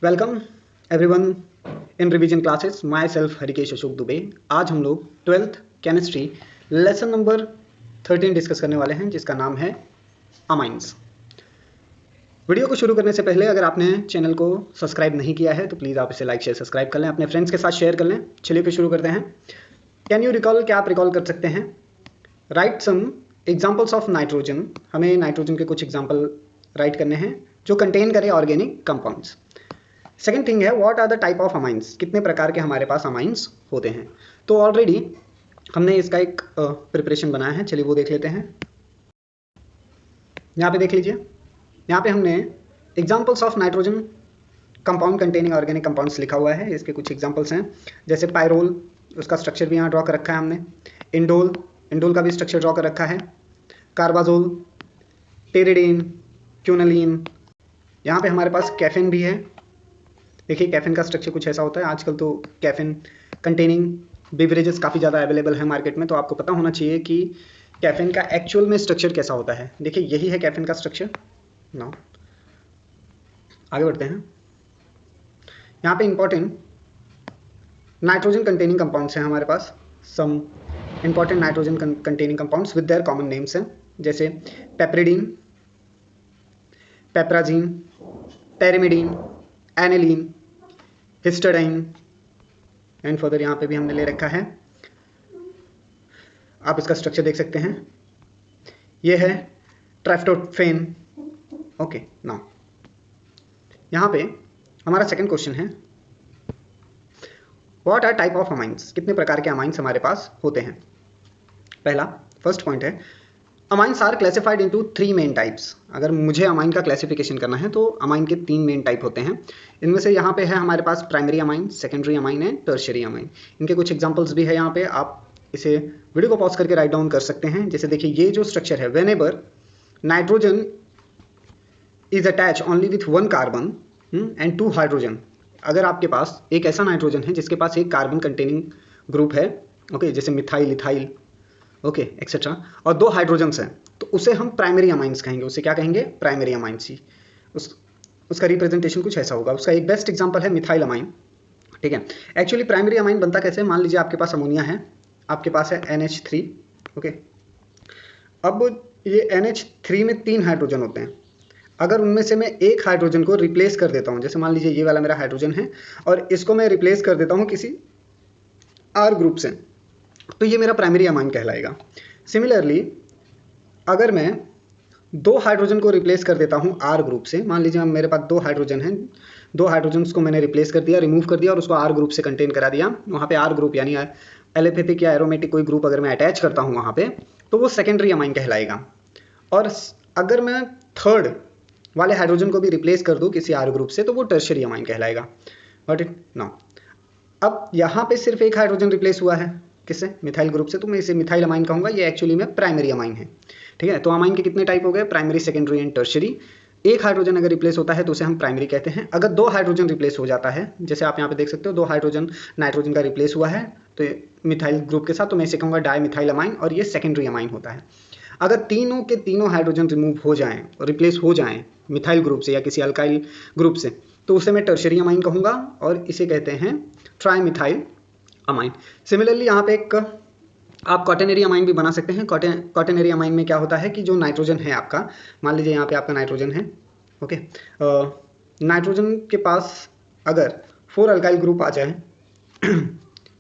Welcome everyone in revision classes my self Harikesh Ashok Dubey. आज हम लोग 12th chemistry lesson number 13 discuss करने वाले हैं जिसका नाम है अमाइंस। वीडियो को शुरू करने से पहले अगर आपने चैनल को सब्सक्राइब नहीं किया है तो प्लीज़ आप इसे लाइक शेयर सब्सक्राइब कर लें, अपने फ्रेंड्स के साथ शेयर कर लें। चलिए फिर शुरू करते हैं। कैन यू रिकॉल, क्या आप रिकॉल कर सकते हैं? Write some examples of nitrogen. हमें नाइट्रोजन के कुछ एग्जाम्पल राइट करने हैं जो कंटेन करें ऑर्गेनिक कंपाउंड्स। सेकेंड थिंग है what are the type of amines, कितने प्रकार के हमारे पास अमाइंस होते हैं। तो ऑलरेडी हमने इसका एक प्रिपरेशन बनाया है, चलिए वो देख लेते हैं। यहाँ पे देख लीजिए, यहाँ पे हमने examples of nitrogen compound containing organic compounds लिखा हुआ है। इसके कुछ एग्जाम्पल्स हैं जैसे पायरोल, उसका स्ट्रक्चर भी यहाँ ड्रॉ कर रखा है हमने। इंडोल, इंडोल का भी स्ट्रक्चर ड्रॉ कर रखा है। कार्बाजोल, टेरिडीन, क्यूनलीन। यहाँ पे हमारे पास कैफिन भी है। देखिए कैफिन का स्ट्रक्चर कुछ ऐसा होता है। आजकल तो कैफिन कंटेनिंग बेवरेजेस काफ़ी ज़्यादा अवेलेबल है मार्केट में, तो आपको पता होना चाहिए कि कैफिन का एक्चुअल में स्ट्रक्चर कैसा होता है। देखिए यही है कैफिन का स्ट्रक्चर। नाउ आगे बढ़ते हैं। यहाँ पे इंपॉर्टेंट नाइट्रोजन कंटेनिंग कंपाउंड्स हैं हमारे पास। Some important nitrogen containing compounds with their common names हैं जैसे piperidine, piperazine, pyrimidine, aniline, histidine and further यहाँ पे भी हमने ले रखा है। आप इसका स्ट्रक्चर देख सकते हैं, ये है ट्राइफ्टोफेन। ओके, नाउ यहाँ पे हमारा सेकंड क्वेश्चन है what are type of amines, कितने प्रकार के अमाइंस हमारे पास होते हैं। पहला फर्स्ट पॉइंट है amines are classified into 3 main types. अगर मुझे अमाइन का क्लासिफिकेशन करना है तो अमाइन के 3 मेन टाइप होते हैं। इनमें से यहाँ पे है हमारे पास primary amine, secondary amine and tertiary amine. इनके कुछ एग्जांपल्स भी है यहाँ पे, आप इसे वीडियो को पॉज करके राइट डाउन कर सकते हैं। जैसे देखिए ये जो स्ट्रक्चर है, whenever nitrogen is attach only with 1 carbon and 2 hydrogen. अगर आपके पास एक ऐसा नाइट्रोजन है जिसके पास एक कार्बन कंटेनिंग ग्रुप है, ओके, जैसे मिथाइल, इथाइल, ओके एक्सेट्रा, और 2 हाइड्रोजन्स हैं, तो उसे हम प्राइमरी अमाइंस कहेंगे। उसे क्या कहेंगे? प्राइमरी अमाइंस ही। उसका रिप्रेजेंटेशन कुछ ऐसा होगा। उसका एक बेस्ट एग्जांपल है मिथाइल अमाइन। ठीक है, एक्चुअली प्राइमरी अमाइन बनता कैसे? मान लीजिए आपके पास अमोनिया है, आपके पास है NH3, ओके। अब ये NH3 में 3 हाइड्रोजन होते हैं। अगर उनमें से मैं एक हाइड्रोजन को रिप्लेस कर देता हूँ, जैसे मान लीजिए ये वाला मेरा हाइड्रोजन है और इसको मैं रिप्लेस कर देता हूँ किसी R ग्रुप से, तो ये मेरा प्राइमरी अमाइन कहलाएगा। सिमिलरली अगर मैं 2 हाइड्रोजन को रिप्लेस कर देता हूँ R ग्रुप से, मान लीजिए मेरे पास 2 हाइड्रोजन हैं, 2 हाइड्रोजन्स को मैंने रिप्लेस कर दिया, रिमूव कर दिया और उसको R ग्रुप से कंटेन करा दिया, वहाँ पे R ग्रुप यानी एलोपैथिक या एरोमेटिक कोई ग्रुप अगर मैं अटैच करता हूँ वहाँ पे, तो वो सेकेंडरी अमाइन कहलाएगा। और अगर मैं थर्ड वाले हाइड्रोजन को भी रिप्लेस कर दूँ किसी R ग्रुप से, तो वो टर्शियरी अमाइन कहलाएगा। Got it? नाउ अब यहाँ पे सिर्फ एक हाइड्रोजन रिप्लेस हुआ है, किससे? मिथाइल ग्रुप से, तो मैं इसे मिथाइल अमाइन कहूँगा। ये एक्चुअली में प्राइमरी अमाइन है। ठीक है, तो अमाइन के कितने टाइप हो गए? Primary, secondary and tertiary. एक हाइड्रोजन अगर रिप्लेस होता है तो उसे हम प्राइमरी कहते हैं। अगर 2 हाइड्रोजन रिप्लेस हो जाता है, जैसे आप यहाँ पे देख सकते हो 2 हाइड्रोजन नाइट्रोजन का रिप्लेस हुआ है तो मिथाइल ग्रुप के साथ, तो मैं इसे कहूँगा डाई मिथाइल अमाइन, और ये सेकेंडरी अमाइन होता है। अगर तीनों के तीनों हाइड्रोजन रिमूव हो जाएं और रिप्लेस हो जाएं मिथाइल ग्रुप से या किसी अल्काइल ग्रुप से, तो उसे मैं टर्शियरी अमाइन कहूँगा और इसे कहते हैं ट्राई मिथाइल अमाइन। सिमिलरली यहाँ पे एक आप क्वाटरनरी अमाइन भी बना सकते हैं। क्वाटरनरी अमाइन में क्या होता है कि जो नाइट्रोजन है आपका, मान लीजिए यहाँ पे आपका नाइट्रोजन है, ओके, नाइट्रोजन के पास अगर 4 अल्काइल ग्रुप आ जाए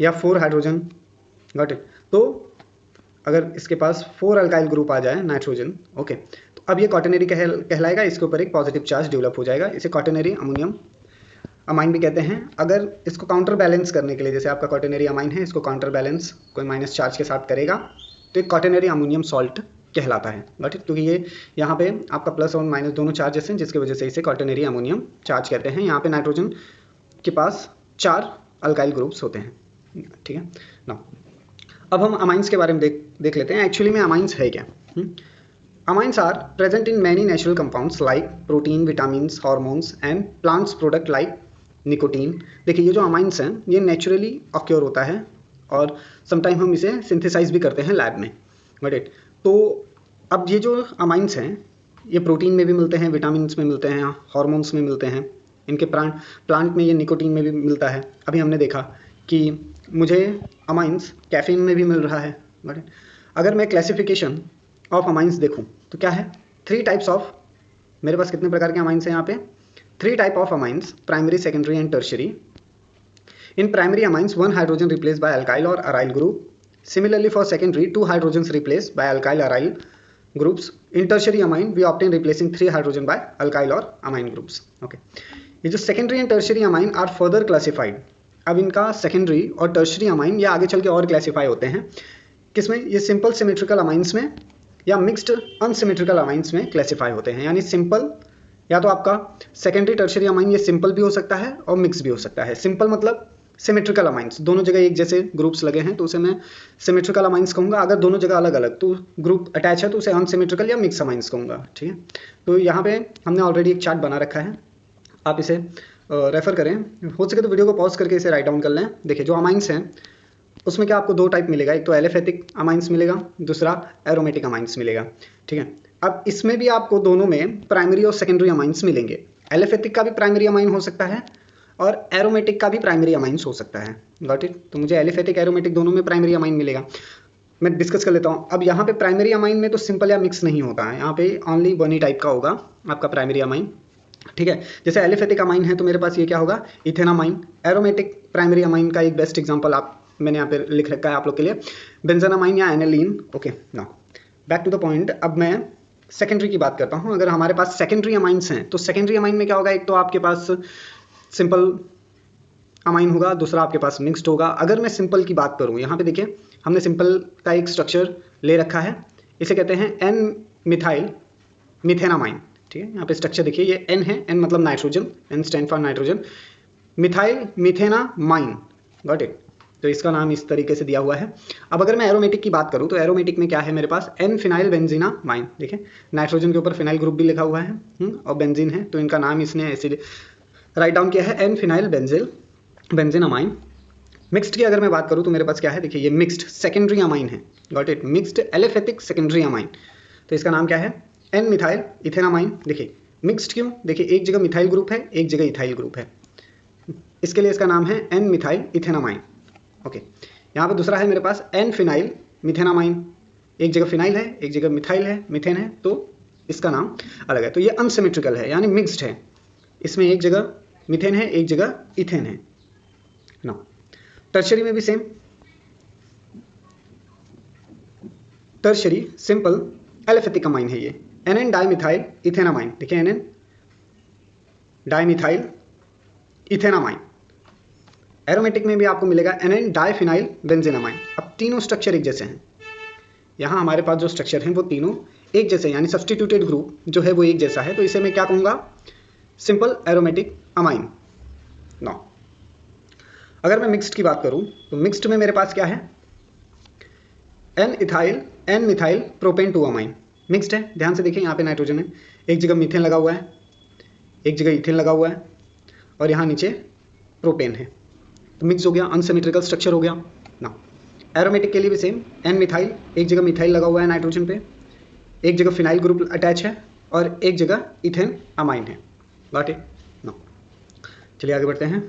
या 4 हाइड्रोजन, गॉट इट, तो अगर इसके पास 4 अल्काइल ग्रुप आ जाए नाइट्रोजन, ओके, तो अब ये क्वाटरनरी कहलाएगा। इसके ऊपर एक पॉजिटिव चार्ज डेवलप हो जाएगा, इसे क्वाटरनरी अमोनियम अमाइन भी कहते हैं। अगर इसको काउंटर बैलेंस करने के लिए, जैसे आपका क्वाटरनरी अमाइन है, इसको काउंटर बैलेंस कोई माइनस चार्ज के साथ करेगा तो एक क्वाटरनरी अमोनियम सॉल्ट कहलाता है, बट क्योंकि ये यहाँ पे आपका प्लस और माइनस दोनों चार्जेस हैं, जिसकी वजह से इसे क्वाटरनरी अमोनियम चार्ज कहते हैं। यहाँ पे नाइट्रोजन के पास 4 अल्काइल ग्रुप्स होते हैं। ठीक है ना, अब हम अमाइंस के बारे में देख लेते हैं। एक्चुअली में अमाइंस है क्या? Amines are present in many natural compounds like protein, vitamins, hormones and plants product like nicotine. देखिए ये जो अमाइंस हैं ये नेचुरली ऑक्योर होता है और समटाइम हम इसे सिंथेसाइज भी करते हैं लैब में, गॉट इट। तो अब ये जो अमाइंस हैं ये प्रोटीन में भी मिलते हैं, विटामिन्स में मिलते हैं, हार्मोन्स में मिलते हैं, इनके प्लांट में ये निकोटीन में भी मिलता है। अभी हमने देखा कि मुझे अमाइंस कैफीन में भी मिल रहा है। अगर मैं क्लासिफिकेशन ऑफ अमाइंस देखूं तो क्या है, 3 टाइप्स ऑफ, मेरे पास कितने प्रकार के अमाइंस हैं यहाँ पे, 3 type of amines, primary, secondary and tertiary. In primary amines 1 hydrogen replace by alkyl और aryl group. Similarly for secondary 2 hydrogens replaced by alkyl aryl groups. In tertiary amine we obtain replacing 3 hydrogen by alkyl or amine groups. Okay. ये जो secondary and tertiary amine are further classified. अब इनका secondary और tertiary amine ये आगे चल के और classify होते हैं किसमें, ये simple symmetrical amines में या mixed unsymmetrical amines में classify होते हैं। यानी simple या तो आपका secondary tertiary amine ये simple भी हो सकता है और mixed भी हो सकता है। simple मतलब सिमेट्रिकल अमाइंस, दोनों जगह एक जैसे ग्रुप्स लगे हैं तो उसे मैं सिमेट्रिकल अमाइंस कहूँगा। अगर दोनों जगह अलग अलग तो ग्रुप अटैच है तो उसे अनसिमेट्रिकल या मिक्स अमाइंस कहूँगा। ठीक है, तो यहाँ पे हमने ऑलरेडी एक चार्ट बना रखा है, आप इसे रेफर करें, हो सके तो वीडियो को पॉज करके इसे राइट डाउन कर लें। देखिए जो अमाइंस हैं उसमें क्या आपको 2 टाइप मिलेगा, एक तो एलिफेटिक अमाइंस मिलेगा, दूसरा एरोमेटिक अमाइंस मिलेगा। ठीक है, अब इसमें भी आपको दोनों में प्राइमरी और सेकेंडरी अमाइंस मिलेंगे। एलिफेटिक का भी प्राइमरी अमाइन हो सकता है और एरोमेटिक का भी प्राइमरी अमाइंस हो सकता है। गॉट इट, तो मुझे एलिफेटिक एरोमेटिक दोनों में प्राइमरी अमाइन मिलेगा। मैं डिस्कस कर लेता हूँ। अब यहाँ पे प्राइमरी अमाइन में तो सिंपल या मिक्स नहीं होता है, यहाँ पे ओनली बनी टाइप का होगा आपका प्राइमरी अमाइन। ठीक है, जैसे एलिफेटिक अमाइन है तो मेरे पास ये क्या होगा, इथेनामाइन। एरोमेटिक प्राइमरी अमाइन का एक बेस्ट एग्जाम्पल मैंने यहाँ पे लिख रखा है आप लोग के लिए, बेंजोनामाइन या aniline. Okay, now back to the point. अब मैं सेकेंडरी की बात करता हूँ। अगर हमारे पास सेकेंडरी अमाइंस हैं तो सेकेंडरी अमाइन में क्या होगा, एक तो आपके पास सिंपल अमाइन होगा, दूसरा आपके पास मिक्स्ड होगा। अगर मैं सिंपल की बात करूं, यहाँ पे देखिए हमने सिंपल का एक स्ट्रक्चर ले रखा है, इसे कहते हैं एन मिथाइल मिथेनामाइन। ठीक है, यहाँ पे स्ट्रक्चर देखिए, ये एन है, एन मतलब nitrogen, N stand for nitrogen, methyl methanamine. Got it, तो इसका नाम इस तरीके से दिया हुआ है। अब अगर मैं एरोमेटिक की बात करूं तो एरोमेटिक में क्या है मेरे पास, एन फिनाइल बेंजीनामाइन। देखिए नाइट्रोजन के ऊपर फिनाइल ग्रुप भी लिखा हुआ है और बेंजीन है, तो इनका नाम इसने ऐसे राइट डाउन किया है, एन फिनाइल बेंजीनामाइन। मिक्स्ड की अगर मैं बात करूं तो मेरे पास क्या है, देखिए ये मिक्स्ड सेकेंडरी अमाइन है। Got it, mixed aliphatic secondary amine, तो इसका नाम क्या है, एन मिथाइल इथेनामाइन। देखिए मिक्स्ड क्यों, देखिए एक जगह मिथाइल ग्रुप है, एक जगह इथाइल ग्रुप है, इसके लिए इसका नाम है एन मिथाइल इथेनामाइन। ओके, यहाँ पे दूसरा है मेरे पास एन फिनाइल मिथेनामाइन, एक जगह फिनाइल है, एक जगह मिथाइल है, मिथेन है, तो इसका नाम अलग है। तो ये अनसिमेट्रिकल है यानी मिक्स्ड है, इसमें एक जगह मिथेन है, एक जगह इथेन है ना। टर्शरी में भी same, tertiary simple aliphatic amine है ये, एनएन डाइमिथाइल इथेनामाइन। देखिए एनएन डाइमिथाइल इथेनामाइन। एरोमेटिक में भी आपको मिलेगा एनएन डाइफिनाइल बेंजीनामाइन। अब तीनों स्ट्रक्चर एक जैसे हैं, यहाँ हमारे पास जो स्ट्रक्चर हैं वो तीनों एक जैसे हैं, यानी सब्स्टिट्यूटेड ग्रुप जो है वो एक जैसा है, तो इसे मैं क्या कहूँगा, सिंपल एरोमेटिक अमाइन। नो, अगर मैं मिक्स्ड की बात करूं तो मिक्स्ड में मेरे पास क्या है, N ethyl N methyl propane 2 amine. Mixed है, ध्यान से देखिए यहाँ पे नाइट्रोजन है, एक जगह मीथेन लगा हुआ है, एक जगह इथेन लगा हुआ है और यहाँ नीचे प्रोपेन है, तो मिक्स हो गया, अनसिमेट्रिकल स्ट्रक्चर हो गया ना। एरोमेटिक के लिए भी सेम, एन मिथाइल, एक जगह मिथाइल लगा हुआ है नाइट्रोजन पे, एक जगह फिनाइल ग्रुप अटैच है और एक जगह इथेन अमाइन है। Got it, no. चलिए आगे बढ़ते हैं।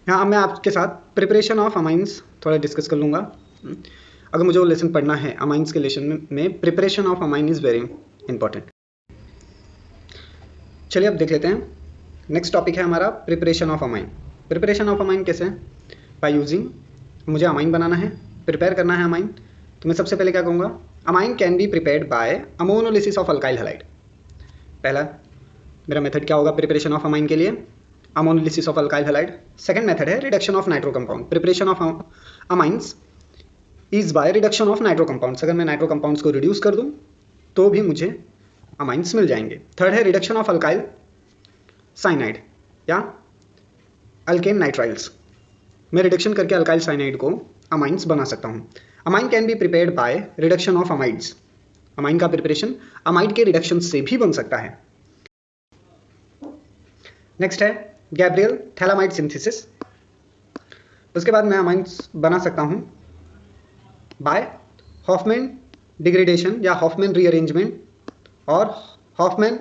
यहाँ मैं आपके साथ प्रिपरेशन ऑफ अमाइंस थोड़ा डिस्कस कर लूँगा। अगर मुझे वो लेसन पढ़ना है अमाइंस के लेसन में preparation of amine is very important. चलिए अब देख लेते हैं, नेक्स्ट टॉपिक है हमारा preparation of amine. Preparation of amine कैसे, बाय यूजिंग, मुझे अमाइन बनाना है, प्रिपेयर करना है अमाइन, तो मैं सबसे पहले क्या कहूँगा, amine can be prepared by ammonolysis of alkyl halide. पहला मेरा मेथड क्या होगा प्रिपरेशन ऑफ अमाइन के लिए, ammonolysis of alkyl halide. Second method है reduction of nitro compound. Preparation of amines is by reduction of nitro compounds. अगर मैं nitro compounds को रिड्यूस कर दूं तो भी मुझे अमाइंस मिल जाएंगे। थर्ड है रिडक्शन ऑफ अल्काइल साइनाइड या अल्केन नाइट्राइल्स। मैं रिडक्शन करके अल्काइल साइनाइड को अमाइंस बना सकता हूँ। Amine can be prepared by reduction of amides. Amine का प्रिपरेशन अमाइड के रिडक्शन से भी बन सकता है। नेक्स्ट है गैब्रियल थैलामाइड सिंथेसिस। उसके बाद मैं अमाइंस बना सकता हूँ बाय हॉफमैन डिग्रेडेशन या हॉफमैन रीअरेंजमेंट और हॉफमैन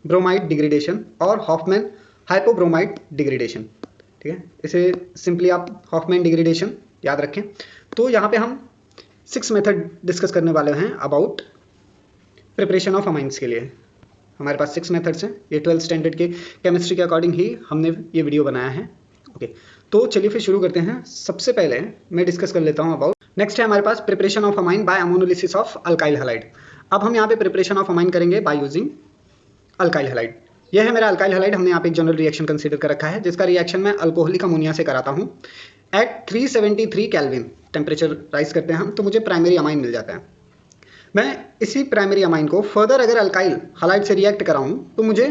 ब्रोमाइड डिग्रेडेशन और हॉफमैन हाइपोब्रोमाइड डिग्रेडेशन। ठीक है, इसे सिंपली आप हॉफमैन डिग्रेडेशन याद रखें। तो यहाँ पे हम 6 मेथड डिस्कस करने वाले हैं अबाउट प्रिपरेशन ऑफ अमाइंस के लिए। हमारे पास 6 मेथड्स हैं, ये 12th स्टैंडर्ड के केमिस्ट्री के अकॉर्डिंग ही हमने ये वीडियो बनाया है। ओके, तो चलिए फिर शुरू करते हैं। सबसे पहले मैं डिस्कस कर लेता हूँ अबाउट, नेक्स्ट है हमारे पास preparation of amine by ammonolysis of alkyl halide. अब हम यहाँ पे प्रिपरेशन ऑफ अमाइन करेंगे बाय यूजिंग अल्काइल हैलाइड। यह है मेरा अल्काइल हैलाइड। हमने यहाँ पे एक जनरल रिएक्शन कंसीडर कर रखा है, जिसका रिएक्शन मैं अल्कोहलिक अमोनिया से कराता हूँ एट 373 केल्विन टेम्परेचर राइज करते हैं हम, तो मुझे प्राइमरी अमाइन मिल जाता है। मैं इसी प्राइमरी अमाइन को फर्दर अगर अल्काइल हैलाइड से रिएक्ट कराऊँ तो मुझे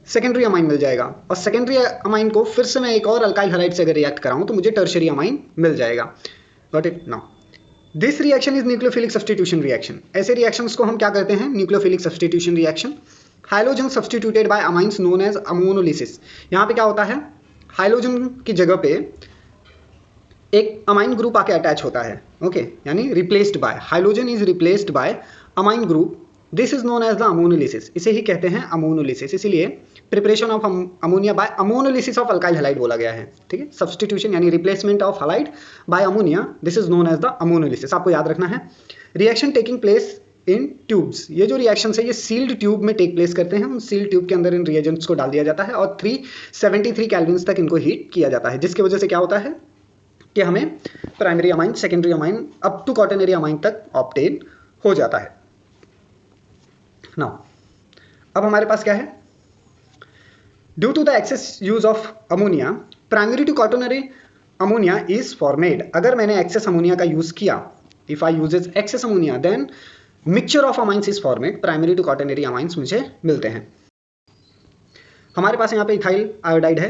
सेकेंडरी अमाइन मिल जाएगा, और सेकेंडरी अमाइन को फिर से मैं एक और अल्काइल हैलाइड से अगर रिएक्ट कराऊँ तो मुझे टर्शियरी अमाइन मिल जाएगा। Got it? Now this reaction is nucleophilic substitution reaction. ऐसे रिएक्शंस को हम क्या करते हैं? Nucleophilic substitution reaction. Hydrogen substituted by amines known as ammonolysis. यहाँ पे क्या होता है? हाइड्रोजन की जगह पे एक अमाइन ग्रुप आके अटैच होता है। ओके, यानी replaced by, hydrogen is replaced by amine group, this is known as the ammonolysis. इसे ही कहते हैं अमोनोलिसिस। इसीलिए preparation of ammonia by ammonolysis of alkyl halide बोला गया है। ठीक है, सब्स्टिट्यूशन यानी replacement of halide by ammonia, this is known as the ammonolysis. आपको याद रखना है। Reaction taking place in tubes. ये जो रिएक्शन है ये सील्ड ट्यूब में टेक प्लेस करते हैं। उन सील्ड ट्यूब के अंदर इन रिएजेंट्स को डाल दिया जाता है और 373 केल्विन तक इनको हीट किया जाता है, जिसकी वजह से क्या होता है कि हमें primary amine, secondary amine up to quaternary amine तक ऑब्टेन हो जाता है। नाउ अब हमारे पास क्या है? Due to the excess use of ammonia primary to quaternary ammonia is formed. अगर मैंने एक्सेस अमोनिया का यूज किया, if I uses excess ammonia, then mixture of amines is formed. Primary to quaternary amines मुझे मिलते हैं। हमारे पास यहाँ पे इथाइल आयोडाइड है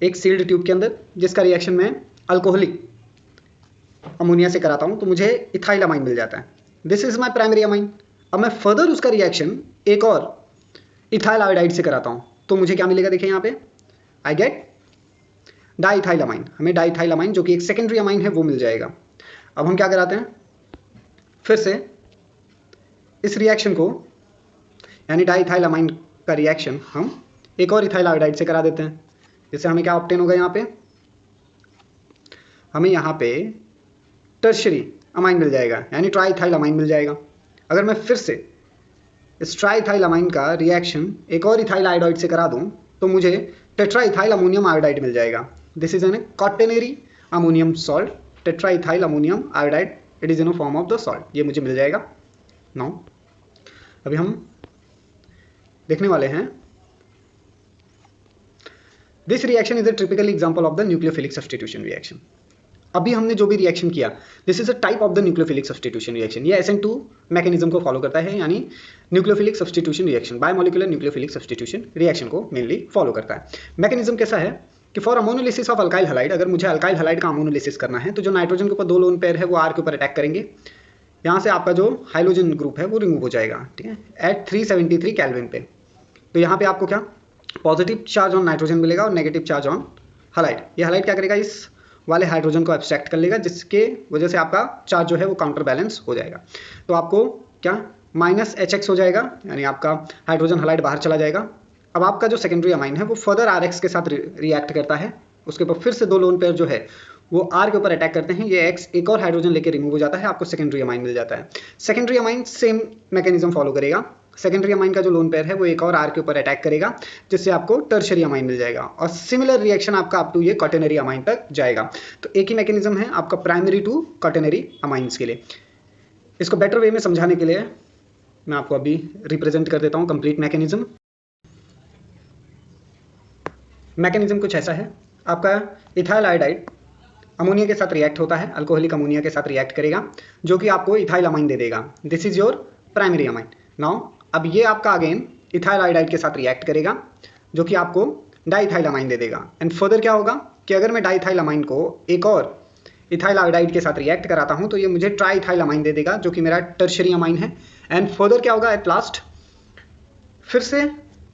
एक सील्ड ट्यूब के अंदर, जिसका रिएक्शन मैं अल्कोहलिक अमोनिया से कराता हूँ तो मुझे इथाइल अमाइन मिल जाता है। This is my primary amine. अब मैं फर्दर उसका रिएक्शन एक और इथाइल आयोडाइड से कराता हूँ तो मुझे क्या मिलेगा? देखिए यहाँ पे आई गेट डाइथाइल अमाइन। हमें डाइथाइल अमाइन जो कि एक सेकेंडरी अमाइन है वो मिल जाएगा। अब हम क्या कराते हैं? फिर से इस रिएक्शन को यानी डाइथाइल अमाइन का रिएक्शन हम एक और इथाइल आयोडाइड से करा देते हैं, जिससे हमें क्या ऑब्टेन होगा? यहाँ पे हमें यहाँ पे टर्शियरी अमाइन मिल जाएगा, यानी ट्राइथाइल अमाइन मिल जाएगा। अगर मैं फिर से इस ट्राइथाइल अमाइन का रिएक्शन एक और इथाइल आयोडाइड से करा दूं तो मुझे टेट्राइथाइल अमोनियम आयोडाइड मिल जाएगा। This is N quaternary ammonium salt, tetraethyl ammonium iodide, it is in a form of the salt. ये मुझे मिल जाएगा। नाउ अभी हम देखने वाले हैं, this reaction is a typical example of the nucleophilic substitution reaction. अभी हमने जो भी रिएक्शन किया, this is a type of the nucleophilic substitution reaction. ये SN2 मैकेनिज्म को फॉलो करता है, यानी nucleophilic substitution reaction, biomolecular nucleophilic substitution reaction को मेनली फॉलो करता है। मैकेनिज्म कैसा है कि for ammonolysis of alkyl halide, अगर मुझे अल्काइल हैलाइड का अमोनोलिसिस करना है तो जो नाइट्रोजन के ऊपर 2 लोन पेयर है वो R के ऊपर अटैक करेंगे। यहाँ से आपका जो हाइड्रोजन ग्रुप है वो रिमूव हो जाएगा। ठीक है, एट 373 केल्विन पे। तो यहाँ पे आपको क्या पॉजिटिव चार्ज ऑन नाइट्रोजन मिलेगा और नेगेटिव चार्ज ऑन हैलाइड। ये हैलाइड क्या करेगा? इस वाले हाइड्रोजन को एब्स्ट्रैक्ट कर लेगा, जिसके वजह से आपका चार्ज जो है वो काउंटर बैलेंस हो जाएगा। तो आपको क्या -HX हो जाएगा, यानी आपका हाइड्रोजन हैलाइड बाहर चला जाएगा। अब आपका जो सेकेंडरी अमाइन है वो फर्दर RX के साथ रिएक्ट करता है, उसके ऊपर फिर से 2 लोन पेयर जो है वो R के ऊपर अटैक करते हैं, ये X एक और हाइड्रोजन लेके रिमूव हो जाता है, आपको सेकेंडरी अमाइन मिल जाता है। Secondary amine same mechanism follow करेगा। सेकेंडरी अमाइन का जो लोन पेयर है वो एक और R के ऊपर अटैक करेगा, जिससे आपको टर्शियरी अमाइन मिल जाएगा, और सिमिलर रिएक्शन आपका अप टू ये क्वाटरनरी अमाइन तक जाएगा। तो एक ही मैकेनिज्म है आपका प्राइमरी टू क्वाटरनरी अमाइंस के लिए। इसको बेटर वे में समझाने के लिए मैं आपको अभी रिप्रेजेंट कर देता हूँ कंप्लीट मैकेनिज्म। मैकेनिज्म कुछ ऐसा है, आपका इथाइल आयोडाइड अमोनिया के साथ रिएक्ट होता है, अल्कोहलिक अमोनिया के साथ रिएक्ट करेगा, जो कि आपको इथाइल अमाइन दे देगा। This is your primary amine. Now अब ये आपका अगेन इथाइल आयोडाइड के साथ रिएक्ट करेगा, जो कि आपको डाइथाइल अमाइन दे देगा। एंड फर्दर क्या होगा कि अगर मैं डाइथाइल अमाइन को एक और इथाइल आयोडाइड के साथ रिएक्ट कराता हूँ तो ये मुझे ट्राइथाइल अमाइन दे देगा, जो कि मेरा टर्शियरी अमाइन है। एंड फर्दर क्या होगा? एट लास्ट फिर से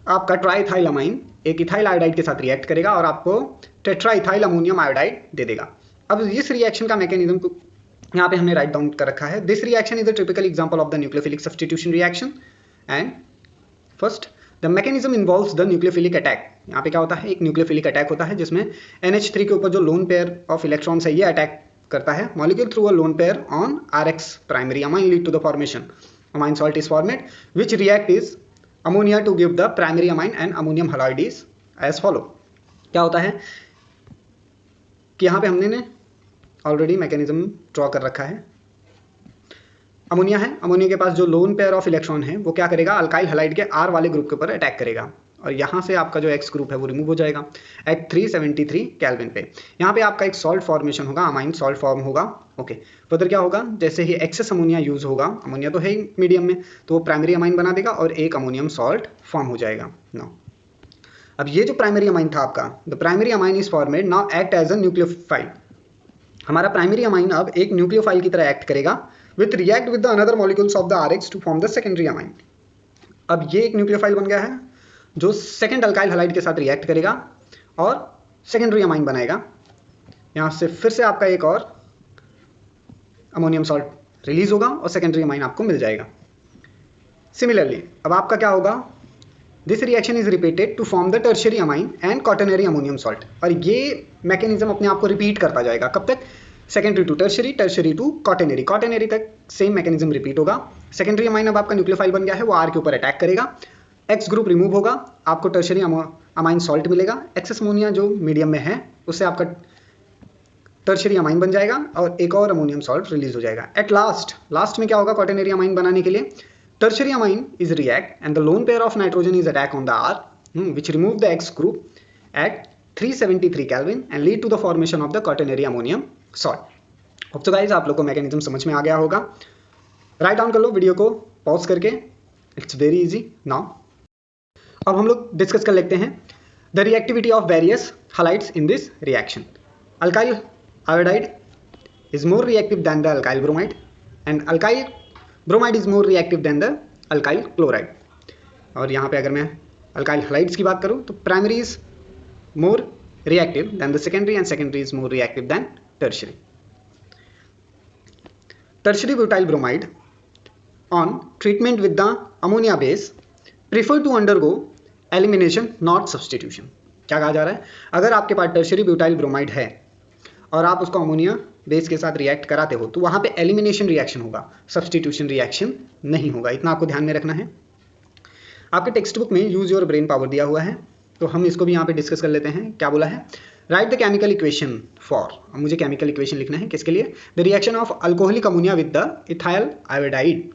आपका ट्राइथाइल अमाइन एक इथाइल आयोडाइड के साथ रिएक्ट करेगा और आपको टेट्राइथाइल अमोनियम आयोडाइड दे देगा। अब इस रिएक्शन का मैकेनिज्म को यहाँ पे हमने राइट डाउन कर रखा है। This reaction is a typical example of the nucleophilic substitution reaction and first, the mechanism involves the nucleophilic attack. यहाँ पे क्या होता है, एक न्यूक्लियोफिलिक अटैक होता है जिसमें NH3 के ऊपर जो लोन पेयर ऑफ इलेक्ट्रॉन्स है ये अटैक करता है molecule through a lone pair on RX primary amine lead to the formation amine salt is formed which react is ammonia to give the primary amine and ammonium halide is as follow. क्या होता है कि यहाँ पे हमने already mechanism draw कर रखा है। अमोनिया है, अमोनिया के पास जो लोन पेयर ऑफ इलेक्ट्रॉन है वो क्या करेगा, अल्काइल हलाइड के R वाले ग्रुप के ऊपर अटैक करेगा और यहाँ से आपका जो X ग्रुप है वो रिमूव हो जाएगा एट 373 केल्विन पे। यहाँ पे आपका एक सॉल्ट फॉर्मेशन होगा, अमाइन सॉल्ट फॉर्म होगा। ओके, फर्दर क्या होगा, जैसे ही एक्सेस अमोनिया यूज होगा, अमोनिया तो है ही मीडियम में, तो वो प्राइमरी अमाइन बना देगा और एक अमोनियम सॉल्ट फॉर्म हो जाएगा। नाउ अब ये जो प्राइमरी अमाइन था आपका, the primary amine is formed now act as a nucleophile. हमारा प्राइमरी अमाइन अब एक न्यूक्लियोफाइल की तरह एक्ट करेगा with react with the another molecules of the RX to form the secondary amine. अब ये एक न्यूक्लियोफाइल बन गया है जो सेकेंड अल्काइल हलाइड के साथ रिएक्ट करेगा और सेकेंडरी अमाइन बनाएगा। यहाँ से फिर से आपका एक और अमोनियम सॉल्ट रिलीज होगा और सेकेंडरी अमाइन आपको मिल जाएगा। सिमिलरली अब आपका क्या होगा, this reaction is repeated to form the tertiary amine and quaternary ammonium salt. और ये मैकेनिज्म अपने आप को रिपीट करता जाएगा, कब तक, secondary to tertiary, tertiary to quaternary, quaternary तक सेम मैकेनिज्म रिपीट होगा। सेकेंडरी अमाइन अब आपका न्यूक्लियोफाइल बन गया है, वो R के ऊपर अटैक करेगा, X ग्रुप रिमूव होगा, आपको टर्शियरी अमाइन सॉल्ट मिलेगा। एक्सेस अमोनिया जो मीडियम में है उससे आपका टर्शियरी अमाइन बन जाएगा और एक और अमोनियम सॉल्ट रिलीज हो जाएगा। एट लास्ट में क्या होगा, क्वाटरनरी अमाइन बनाने के लिए tertiary amine is react and the lone pair of nitrogen is attack on the R which remove the X group at 373 Kelvin and lead to the formation of the quaternary ammonium salt. अब तो guys आप लोग को mechanism समझ में आ गया होगा। Write down कर लो वीडियो को पॉज करके, इट्स वेरी इजी नाउ। अब हम लोग डिस्कस कर लेते हैं the reactivity of various halides in this reaction. Alkyl iodide is more reactive than the alkyl bromide and alkyl bromide is more reactive than the alkyl chloride. और यहाँ पे अगर मैं अल्काइल हलाइड्स की बात करूँ तो primary is more reactive than the secondary and secondary is more reactive than tertiary. Tertiary butyl bromide on treatment with the ammonia base prefer to undergo elimination not substitution. क्या कहा जा रहा है, अगर आपके पास टर्शियरी ब्यूटाइल ब्रोमाइड है और आप उसको अमोनिया बेस के साथ रिएक्ट कराते हो तो वहाँ पे एलिमिनेशन रिएक्शन होगा, सब्सटीट्यूशन रिएक्शन नहीं होगा। इतना आपको ध्यान में रखना है। आपके टेक्स्ट बुक में यूज योर ब्रेन पावर दिया हुआ है तो हम इसको भी यहाँ पे डिस्कस कर लेते हैं। क्या बोला है, right the chemical equation for, अब मुझे केमिकल इक्वेशन लिखना है किसके लिए, the reaction of alcoholic ammonia with the ethyl iodide.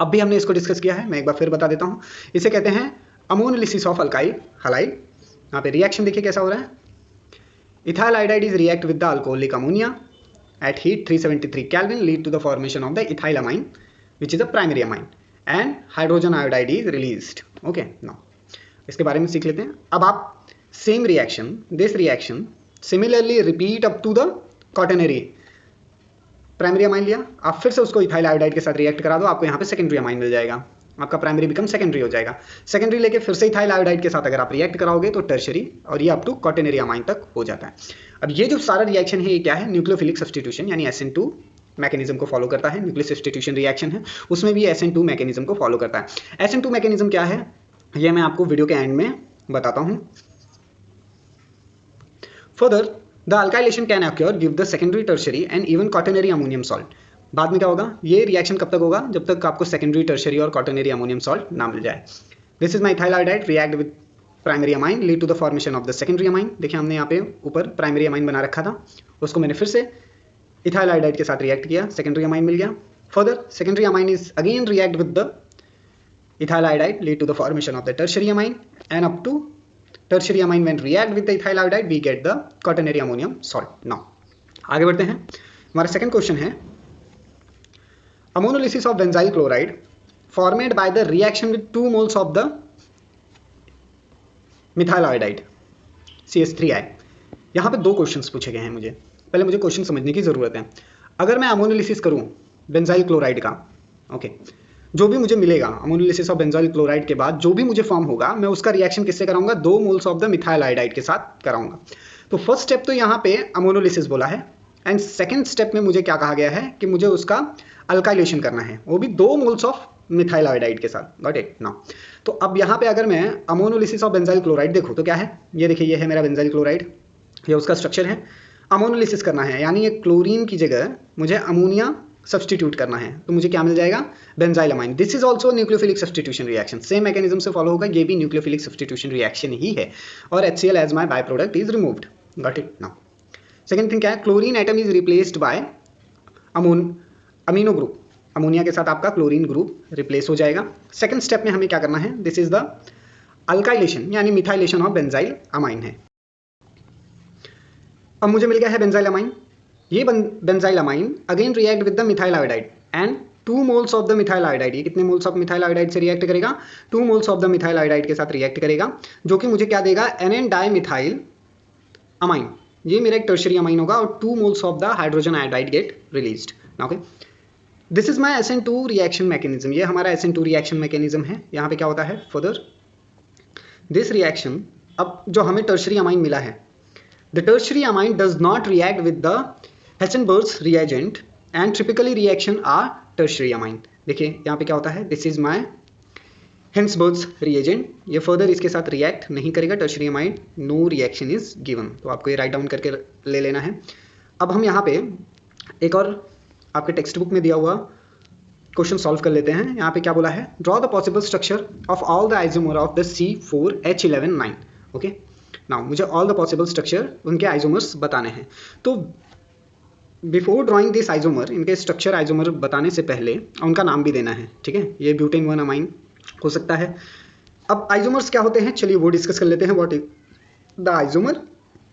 अब भी हमने इसको डिस्कस किया है, मैं एक बार फिर बता देता हूँ। इसे कहते हैं अमोनोलिसिस ऑफ अल्काइल हलाइड। यहाँ पे रिएक्शन देखिए कैसा हो रहा है, ethyl iodide is react with the alcoholic ammonia at heat 373 Kelvin lead to the formation of the ethyl amine which is a primary amine and hydrogen iodide is released. Okay, now इसके बारे में सीख लेते हैं। अब आप same reaction, this reaction similarly repeat up to the quaternary. Primary amine लिया, आप फिर से उसको इथाइल आयोडाइड के साथ रिएक्ट करा दो, आपको यहाँ पे सेकेंडरी अमाइन मिल जाएगा, आपका प्राइमरी बिकम सेकेंडरी हो जाएगा। सेकेंडरी लेके फिर से इथाइल आयोडाइड के साथ अगर आप रिएक्ट कराओगे तो टर्शियरी, और ये अप टू क्वाटरनरी अमाइन तक हो जाता है। अब ये जो सारा रिएक्शन है ये क्या है, न्यूक्लियोफिलिक सब्सटीट्यूशन यानी SN2 मैकेनिज्म को फॉलो करता है। न्यूक्लियर सब्सटीट्यूशन रिएक्शन है उसमें भी SN2 मैकेनिज्म को फॉलो करता है। SN2 मैकेनिज्म क्या है ये मैं आपको वीडियो के एंड में बताता हूँ। Further the alkylation can occur give the secondary, tertiary and even quaternary ammonium salt. बाद में क्या होगा, ये रिएक्शन कब तक होगा, जब तक आपको सेकेंडरी, टर्शियरी और क्वाटरनरी अमोनियम सॉल्ट ना मिल जाए। This is my ethyl iodide react with primary amine lead to the formation of the secondary amine. देखिए हमने यहाँ पे ऊपर प्राइमरी अमाइन बना रखा था, उसको मैंने फिर से इथाइल आयोडाइड के साथ रिएक्ट किया, सेकेंडरी अमाइन मिल गया। Further secondary amine is again react with the ethyl iodide lead to the formation of the tertiary amine and up to tertiary amine when react with the ethyl iodide we get the quaternary ammonium salt. Now आगे बढ़ते हैं। हमारा second question है ammonolysis of benzyl chloride formed by the reaction with 2 moles of the methyl iodide CH3I। यहाँ पे 2 questions पूछे गए हैं मुझे, पहले मुझे क्वेश्चन समझने की ज़रूरत है। अगर मैं अमोनोलिसिस करूँ बेंजाइल क्लोराइड का, ओके, जो भी मुझे मिलेगा अमोनोलिसिस ऑफ बेंजाइल क्लोराइड के बाद जो भी मुझे फॉर्म होगा मैं उसका रिएक्शन किससे कराऊंगा, 2 moles of the methyl iodide के साथ कराऊंगा। तो फर्स्ट स्टेप तो यहाँ पे अमोनोलिसिस बोला है एंड सेकेंड स्टेप में मुझे क्या कहा गया है कि मुझे उसका अल्काइलेशन करना है, वो भी 2 moles ऑफ मिथाइल आयोडाइड के साथ। Got it now. तो अब यहाँ पे अगर मैं अमोनोलिसिस ऑफ बेंजाइल क्लोराइड देखूँ तो क्या है, ये देखिए ये है मेरा बेंजाइल क्लोराइड, ये उसका स्ट्रक्चर है। अमोनोलिसिस करना है यानी ये क्लोरीन की जगह मुझे अमोनिया सब्सटीट्यूट करना है, तो मुझे क्या मिल जाएगा, benzyl amine. This is also nucleophilic substitution reaction, same mechanism से फॉलो होगा, ये भी न्यूक्लियोफिलिक सब्सटीट्यूशन रिएक्शन ही है, और HCl as my by product is removed. Got it now. Second thing क्या है, chlorine atom is replaced by amino group, ammonia के साथ आपका क्लोरीन ग्रुप रिप्लेस हो जाएगा। सेकंड स्टेप में हमें क्या करना है, दिस इज द अल्काइलेशन यानी मिथाइलेशन ऑफ बेंजाइल अमाइन है। अब मुझे मिल गया है बेंजाइल अमाइन। ये benzyl amine again react with the methyl iodide and 2 moles of the methyl iodide, ये कितने मोल्स ऑफ मिथाइल आयोडाइड से रिएक्ट करेगा, 2 moles of the methyl iodide के साथ रिएक्ट करेगा, जो कि मुझे क्या देगा, NN डाइमिथाइल अमाइन। ये मेरा एक टर्शियरी अमाइन होगा और 2 moles of the hydrogen iodide gate released. Okay, this is my SN2 reaction mechanism, ये हमारा SN2 रिएक्शन मैकेनिज्म है। यहाँ पे क्या होता है, फर्दर दिस रिएक्शन, अब जो हमें टर्शियरी अमाइन मिला है, the tertiary amine does not react with the Hinsberg's reagent and typically reaction are tertiary amine. देखिए यहाँ पे क्या होता है, this is my Hinsberg's reagent, ये फर्दर इसके साथ रिएक्ट नहीं करेगा tertiary amine, no reaction is given, तो आपको ये राइट डाउन करके ले लेना है। अब हम यहाँ पे एक और आपके टेक्स्ट बुक में दिया हुआ क्वेश्चन सॉल्व कर लेते हैं। यहाँ पे क्या बोला है, draw the possible structure of all the isomer of the C4H11 9। Okay now मुझे ऑल द पॉसिबल स्ट्रक्चर उनके आइसोमर्स बताने हैं। तो बिफोर ड्राइंग दिस आइसोमर, इनके स्ट्रक्चर आइसोमर बताने से पहले उनका नाम भी देना है, ठीक है। ये ब्यूटेन 1 अमाइन हो सकता है। अब आइसोमर्स क्या होते हैं, चलिए वो डिस्कस कर लेते हैं। व्हाट इज द आइसोमर,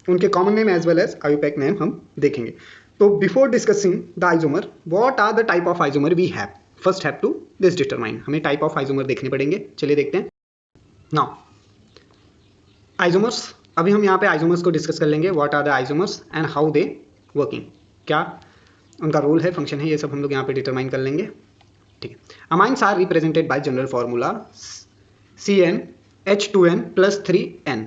उनके common name as well as IUPAC name हम देखेंगे। तो before discussing the isomer, what are the type of isomer we have, first have to this determine, हमें टाइप ऑफ आइसोमर देखने पड़ेंगे। चलिए देखते हैं। नाउ आइसोमर्स, अभी हम यहाँ पे आइसोमर्स को डिस्कस कर लेंगे, what are the isomers and how they working, क्या उनका रोल है, फंक्शन है, ये सब हम लोग यहाँ पे डिटरमाइन कर लेंगे, ठीक है। Amines are represented by general formula CnH2n+3n।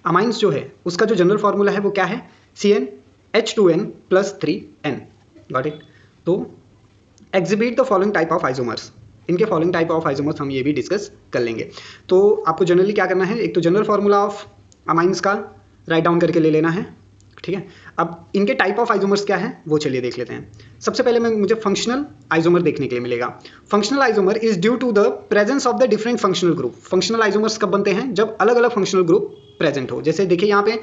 Amines जो है उसका जो जनरल फॉर्मूला है वो क्या है, CnH2n+3n। Got it. तो exhibit the following type of isomers, इनके फॉलोइंग टाइप ऑफ आइसोमर्स हम ये भी डिस्कस कर लेंगे। तो आपको जनरली क्या करना है, एक तो जनरल फॉर्मूला ऑफ अमाइंस का राइट डाउन करके ले लेना है, ठीक है। अब इनके टाइप ऑफ आइसोमर्स क्या है वो चलिए देख लेते हैं। सबसे पहले मुझे फंक्शनल आइसोमर देखने के लिए मिलेगा। Functional isomer is due to the presence of the different functional group. Functional isomers कब बनते हैं, जब अलग अलग फंक्शनल ग्रुप प्रेजेंट हो। जैसे देखिए यहाँ पे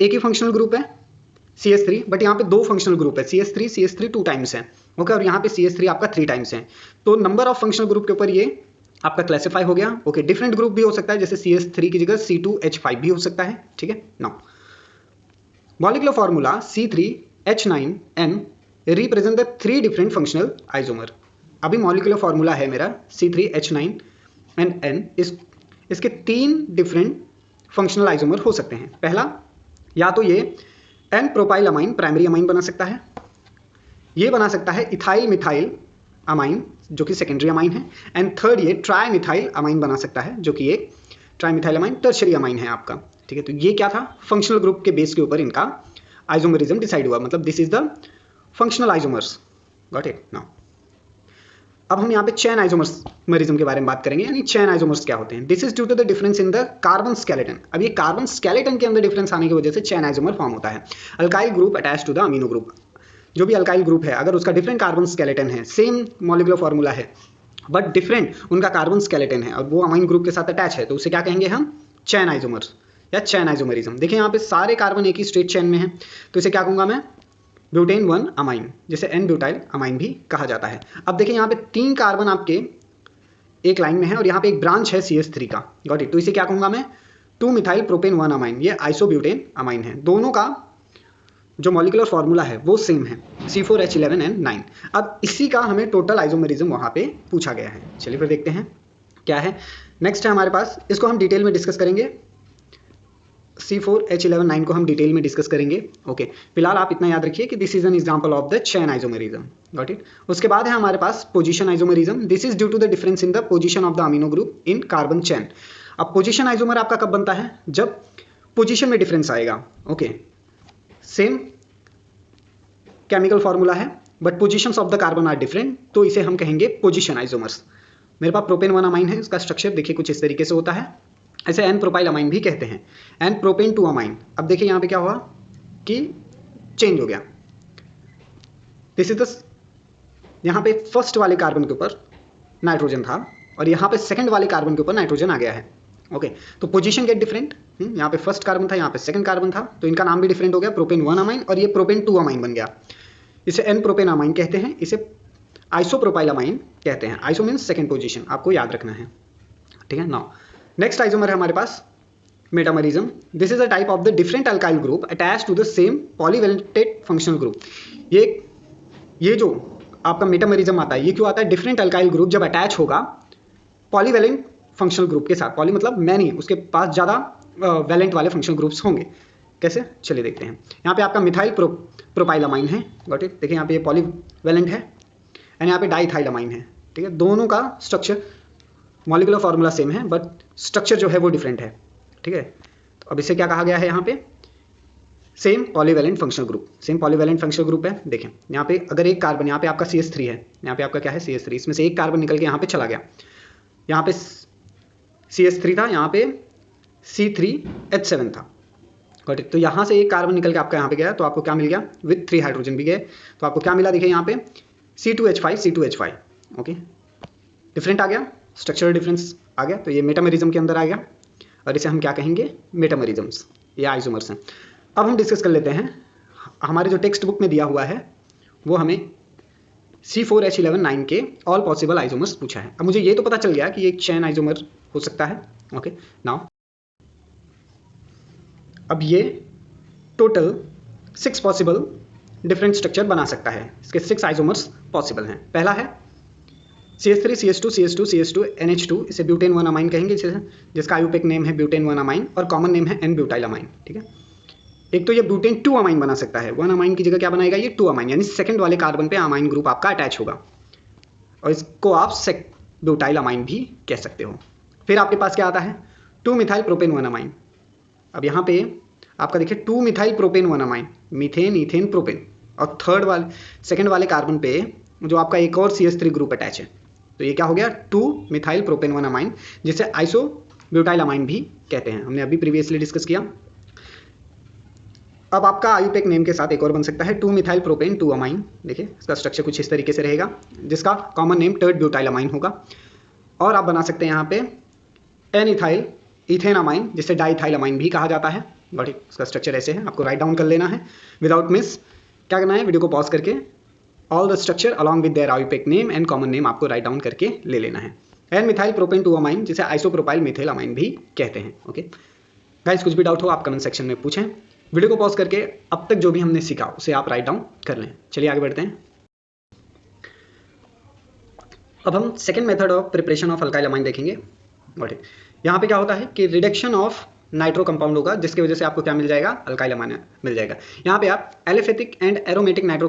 एक ही फंक्शनल ग्रुप है CH3, बट यहाँ पे 2 फंक्शनल ग्रुप है, CH3 2 टाइम्स है, ओके, और यहाँ पे CH3 आपका 3 टाइम्स है। तो नंबर ऑफ फंक्शनल ग्रुप के ऊपर ये आपका क्लासिफाई हो गया, ओके। डिफरेंट ग्रुप भी हो सकता है, जैसे CH3 की जगह C2H5 भी हो सकता है, ठीक है। Now molecular formula C3H9n represent the 3 different functional isomer. अभी मॉलिक्यूलर फॉर्मूला है मेरा C3H9n, इसके 3 डिफरेंट फंक्शनल आइसोमर हो सकते हैं। पहला, या तो ये N propyl amine primary amine बना सकता है, ये बना सकता है इथाइल मिथाइल अमाइन जो कि सेकेंडरी अमाइन है, एंड थर्ड ये ट्राई मिथाइल अमाइन बना सकता है जो कि एक tri methyl amine tertiary amine है आपका, ठीक है। तो ये क्या था, फंक्शनल ग्रुप के बेस के ऊपर इनका आइसोमरिज्म डिसाइड हुआ, मतलब this is the functional isomers. Got it. Now अब हम यहाँ पे चेन आइसोमरिज्म के बारे में बात करेंगे, यानी चेन आइसोमर्स क्या होते हैं। This is due to the difference in the carbon skeleton. अब ये कार्बन स्केलेटन के अंदर डिफरेंस आने की वजह से चेन आइसोमर फॉर्म होता है। Alkyl group attach to the amino group, जो भी अल्काइल ग्रुप है अगर उसका डिफरेंट कार्बन स्केलेटन है, सेम मॉलिक्यूलर फॉर्मूला है बट डिफरेंट उनका कार्बन स्केलेटन है और वो अमाइन ग्रुप के साथ अटैच है, तो उसे क्या कहेंगे हम, चेन आइसोमर्स या चेन आइसोमरिज्म। देखिए यहाँ पे सारे कार्बन एक ही स्ट्रेट चेन में है, तो इसे क्या कहूँगा मैं, ब्यूटेन 1 अमाइन, जिसे एन ब्यूटाइल अमाइन भी कहा जाता है। अब देखिए यहाँ पे 3 कार्बन आपके एक लाइन में है और यहाँ पे एक ब्रांच है CH3 का। Got it. तो इसे क्या कहूँगा मैं, 2 मिथाइल प्रोपेन 1 अमाइन, ये आइसोब्यूटेन अमाइन है। दोनों का जो मॉलिक्यूलर फॉर्मूला है वो सेम है, C4H11N9। अब इसी का हमें टोटल आइसोमरिज्म वहाँ पे पूछा गया है। चलिए फिर देखते हैं क्या है। नेक्स्ट है हमारे पास, इसको हम डिटेल में डिस्कस करेंगे, C4H11 को हम डिटेल में डिस्कस करेंगे, ओके। फिलहाल आप इतना याद रखिए कि this is an example of the chain isomerism. Got it. उसके बाद है हमारे पास position isomerism. This is due to the difference in the position of the amino group in carbon chain. अब पोजीशन आइसोमर आपका कब बनता है, जब पोजीशन में डिफरेंस आएगा, ओके। सेम केमिकल फॉर्मूला है but positions of the carbon are different, तो इसे हम कहेंगे पोजीशन आइसोमर्स। मेरे पास प्रोपेन 1 अमाइन है, इसका स्ट्रक्चर देखिए कुछ इस तरीके से होता है, ऐसे एन प्रोपाइल अमाइन भी कहते हैं। एन प्रोपेन 2 अमाइन, अब देखिए यहाँ पे क्या हुआ कि चेंज हो गया, दिस इज द, यहाँ पे फर्स्ट वाले कार्बन के ऊपर नाइट्रोजन था और यहाँ पे सेकंड वाले कार्बन के ऊपर नाइट्रोजन आ गया है। ओके, तो पोजीशन गेट डिफरेंट, यहाँ पे फर्स्ट कार्बन था, यहाँ पे सेकंड कार्बन था, तो इनका नाम भी डिफरेंट हो गया, प्रोपेन 1 अमाइन और ये प्रोपेन 2 अमाइन बन गया। इसे एन प्रोपेन अमाइन कहते हैं, इसे आइसोप्रोपाइल अमाइन कहते हैं। आइसो मीन्स सेकंड पोजीशन, आपको याद रखना है, ठीक है। नाउ नेक्स्ट आइसोमर है हमारे पास metamerism. This is a type of the different alkyl group attach to the same polyvalent functional group. ये जो आपका मेटामरिज्म आता है, ये क्यों आता है? डिफरेंट अल्काइल ग्रुप जब अटैच होगा पॉलीवैलेंट फंक्शनल ग्रुप के साथ, पॉली मतलब मैनी, उसके पास ज़्यादा वैलेंट वाले फंक्शनल ग्रुप्स होंगे। कैसे, चलिए देखते हैं। यहाँ पे आपका मिथाइल प्रोपाइल अमाइन है, गॉट इट, देखिए यहाँ पे ये पॉलीवैलेंट है एंड यहाँ पे डाइथाइल अमाइन है, ठीक है। दोनों का स्ट्रक्चर मॉलिक्यूलर फार्मूला सेम है बट स्ट्रक्चर जो है वो डिफरेंट है, ठीक है। तो अब इसे क्या कहा गया है यहाँ पे? Same polyvalent functional group, same polyvalent functional group है। देखें यहाँ पे अगर एक कार्बन, यहाँ पे आपका CH3 है, यहाँ पे आपका क्या है CH3, इसमें से एक कार्बन निकल के यहाँ पे चला गया, यहाँ पे CH3 था, यहाँ पे C3H7 था, गॉट इट। तो यहाँ से एक कार्बन निकल के आपका यहाँ पे गया तो आपको क्या मिल गया? विथ 3 हाइड्रोजन भी गए, तो आपको क्या मिला? देखिए यहाँ पे C2H5, ओके, डिफरेंट आ गया, स्ट्रक्चरल डिफरेंस आ गया, तो ये मेटामरिज्म के अंदर आ गया और इसे हम क्या कहेंगे? मेटामरिज्म्स या आइसोमर्स हैं। अब हम डिस्कस कर लेते हैं, हमारे जो टेक्स्ट बुक में दिया हुआ है वो हमें C4H11 के ऑल पॉसिबल आइसोमर्स पूछा है। अब मुझे ये तो पता चल गया कि ये एक चेन आइसोमर हो सकता है, ओके। नाउ अब ये टोटल 6 पॉसिबल डिफरेंट स्ट्रक्चर बना सकता है, इसके 6 आइसोमर्स पॉसिबल हैं। पहला है CH3 CH2 CH2 CH2 NH2, इसे ब्यूटेन 1 अमाइन कहेंगे, जिसका आयुपेक नेम है ब्यूटेन 1 अमाइन और कॉमन नेम है N ब्यूटाइल अमाइन, ठीक है। एक तो ये ब्यूटेन 2 अमाइन बना सकता है, 1 अमाइन की जगह क्या बनाएगा? ये 2 अमाइन, यानी सेकंड वाले कार्बन पे अमाइन ग्रुप आपका अटैच होगा और इसको आप ब्यूटाइल अमाइन भी कह सकते हो। फिर आपके पास क्या आता है? 2 मिथाइल प्रोपेन 1 अमाइन। अब यहाँ पे आपका देखिए 2 methyl propane 1 amine, methane ethane propane, और सेकंड वाले कार्बन पे जो आपका एक और CH3 ग्रुप अटैच है, तो ये क्या हो गया? 2 मिथाइल प्रोपेन 1 अमाइन, जिसे आइसो ब्यूटाइल अमाइन भी कहते हैं, हमने अभी प्रीवियसली डिस्कस किया। अब आपका आयुपेक नेम के साथ एक और बन सकता है 2 मिथाइल प्रोपेन 2 अमाइन, देखिए इसका स्ट्रक्चर कुछ इस तरीके से रहेगा, जिसका कॉमन नेम टर्ड ब्यूटाइल अमाइन होगा। और आप बना सकते हैं यहाँ पे एन इथाइल इथेन अमाइन, जिसे डाइथाइल अमाइन भी कहा जाता है, बट इसका स्ट्रक्चर ऐसे है, आपको राइट डाउन कर लेना है विदाउट मिस। क्या करना है? वीडियो को पॉज करके all the structure along with their IUPAC name and common name आपको राइट डाउन करके ले लेना है। एन मिथाइल प्रोपेन 2 अमाइन, जिसे आइसोप्रोपाइल मिथाइल अमाइन भी कहते हैं, ओके। गाइस कुछ भी डाउट हो आप कमेंट सेक्शन में पूछें। वीडियो को पॉज करके अब तक जो भी हमने सीखा उसे आप राइट डाउन कर लें। चलिए आगे बढ़ते हैं। अब हम second method of preparation of alkyl amine देखेंगे। यहाँ पे क्या होता है कि रिडक्शन ऑफ नाइट्रो कंपाउंड होगा, जिसकी वजह से आपको क्या मिल जाएगा? अल्काइल अमाइन मिल जाएगा। यहाँ पे आप aliphatic and aromatic nitro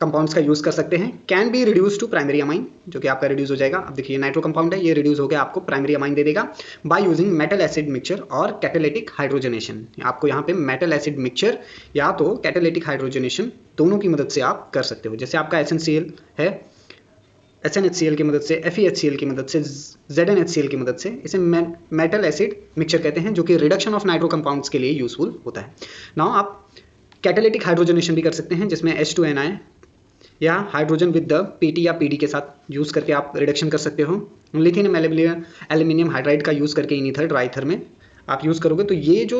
compounds का यूज कर सकते हैं। Can be reduce to primary amine, जो कि आपका रिड्यूस हो जाएगा। अब देखिए नाइट्रो कंपाउंड है, ये रिड्यूस होकर आपको प्राइमरी अमाइन दे देगा by using metal acid mixture और कैटालिटिक हाइड्रोजनेशन। आपको यहाँ पे मेटल एसिड मिक्सचर या तो कैटालिटिक हाइड्रोजनेशन दोनों की मदद से आप कर सकते हो। जैसे आपका SnCl है, SnHCl की मदद से, FeHCl की मदद से, ZnHCl की मदद से, इसे मेटल एसिड मिक्सचर कहते हैं, जो कि रिडक्शन ऑफ नाइट्रो कंपाउंड्स के लिए यूजफुल होता है। नाउ आप कैटालिटिक हाइड्रोजनेशन भी कर सकते हैं, जिसमें H2Ni या हाइड्रोजन विद द PT या PD के साथ यूज़ करके आप रिडक्शन कर सकते हो। लिथियम एल्यूमिनियम हाइड्राइड का यूज़ करके इन ईथर ड्राईथर में आप यूज़ करोगे तो ये जो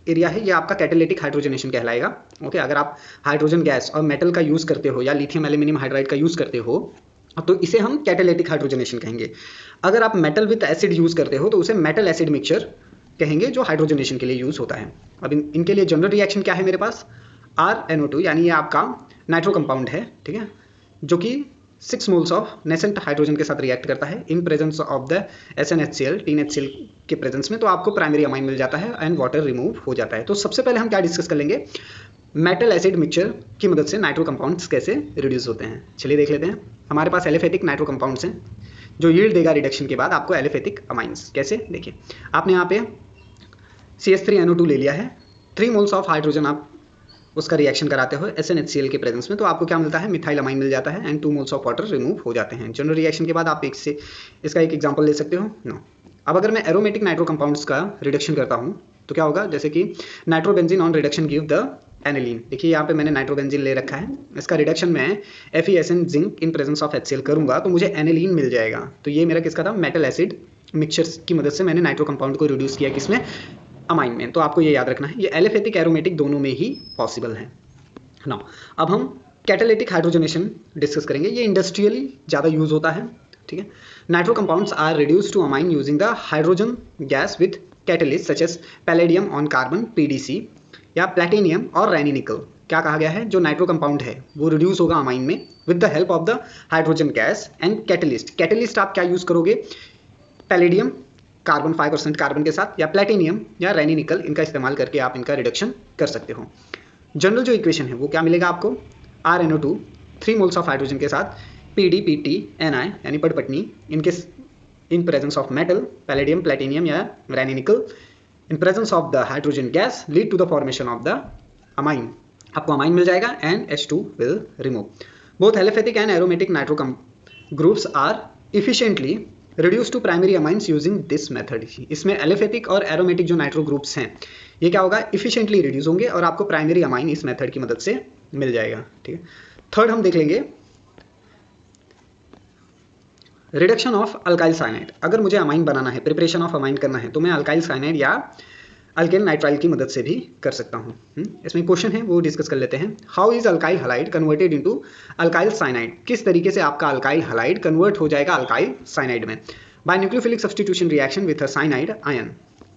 एरिया है ये आपका कैटालिटिक हाइड्रोजनेशन कहलाएगा, ओके। अगर आप हाइड्रोजन गैस और मेटल का यूज़ करते हो या लिथियम एल्यूमिनियम हाइड्राइड का यूज़ करते हो तो इसे हम कैटालिटिक हाइड्रोजनेशन कहेंगे। अगर आप मेटल विद एसिड यूज़ करते हो तो उसे मेटल एसिड मिक्सचर कहेंगे, जो हाइड्रोजनेशन के लिए यूज़ होता है। अब इनके लिए जनरल रिएक्शन क्या है मेरे पास? RNO2, यानी ये आपका नाइट्रो कंपाउंड है, ठीक है, जो कि 6 मोल्स ऑफ नेसेंट हाइड्रोजन के साथ रिएक्ट करता है इन presence of the SnHCl 3HCl के प्रेजेंस में, तो आपको प्राइमरी अमाइन मिल जाता है एंड वाटर रिमूव हो जाता है। तो सबसे पहले हम क्या डिस्कस कर लेंगे? मेटल एसिड मिक्सचर की मदद से नाइट्रो कंपाउंड्स कैसे रिड्यूस होते हैं। चलिए देख लेते हैं। हमारे पास एलिफेटिक नाइट्रो कंपाउंड्स हैं जो यील्ड देगा रिडक्शन के बाद आपको एलिफेटिक अमाइंस। कैसे? देखिए आपने यहाँ पे CH3NO2 ले लिया है, 3 मोल्स ऑफ हाइड्रोजन आप उसका रिएक्शन कराते हो SnHCl के प्रेजेंस में, तो आपको क्या मिलता है, मिथाइल अमाइन मिल जाता है and 2 moles of water remove हो जाते हैं। जनरल रिएक्शन के बाद आप इसका एक एग्जांपल ले सकते हो। नो, अब अगर मैं एरोमेटिक नाइट्रो कंपाउंड्स का रिडक्शन करता हूँ तो क्या होगा, जैसे कि nitrobenzene on reduction give the aniline. देखिए यहाँ पे मैंने नाइट्रोबेंजीन ले रखा है, इसका रिडक्शन में FeSN zinc in presence of HCl करूंगा तो मुझे एनिलीन मिल जाएगा। तो ये मेरा किसका था, मेटल एसिड मिक्सचर की मदद से मैंने नाइट्रो कंपाउंड को रिड्यूस किया किसमें, अमाइन में। तो आपको ये याद रखना है, ये एलिफेटिक एरोमेटिक दोनों में ही पॉसिबल है ना। अब हम कैटालिटिक हाइड्रोजनेशन डिस्कस करेंगे, ये इंडस्ट्रियली ज़्यादा यूज होता है, ठीक है। Nitro compounds are reduce to amine using the hydrogen gas with catalyst such as palladium on carbon PDC या प्लैटिनियम और रैनी निकल। क्या कहा गया है, जो नाइट्रो कंपाउंड है वो रिड्यूस होगा अमाइन में with the help of the hydrogen gas and catalyst. Catalyst आप क्या यूज करोगे, पैलेडियम कार्बन 5% कार्बन के साथ, या प्लैटिनियम या रैनी निकल, इनका इस्तेमाल करके आप इनका रिडक्शन कर सकते हो। जनरल जो इक्वेशन है वो क्या मिलेगा आपको, RNO2 3 मोल्स ऑफ हाइड्रोजन के साथ PDPTNi यानी पटपटनी इनके in presence of metal palladium platinum या Raney nickel in presence of the hydrogen gas lead to the formation of the amine. आपको अमाइन मिल जाएगा and H2 will remove. Both aliphatic and aromatic nitro groups are efficiently reduce to primary amines using this method. इसमें aliphatic और aromatic जो nitro groups हैं ये क्या होगा, इफिशिएंटली रिड्यूस होंगे और आपको प्राइमरी अमाइन इस मेथड की मदद से मिल जाएगा, ठीक है। थर्ड हम देख लेंगे रिडक्शन ऑफ अल्काइल साइनाइड। अगर मुझे अमाइन बनाना है, प्रिपरेशन ऑफ अमाइन करना है, तो मैं अल्काइल साइनाइड या अल्केन नाइट्राइल की मदद से भी कर सकता हूँ। इसमें क्वेश्चन है वो डिस्कस कर लेते हैं। How is alkyl halide converted into alkyl cyanide. किस तरीके से आपका अल्काइल हलाइड कन्वर्ट हो जाएगा अल्काइल साइनाइड में, by nucleophilic substitution reaction with a cyanide ion.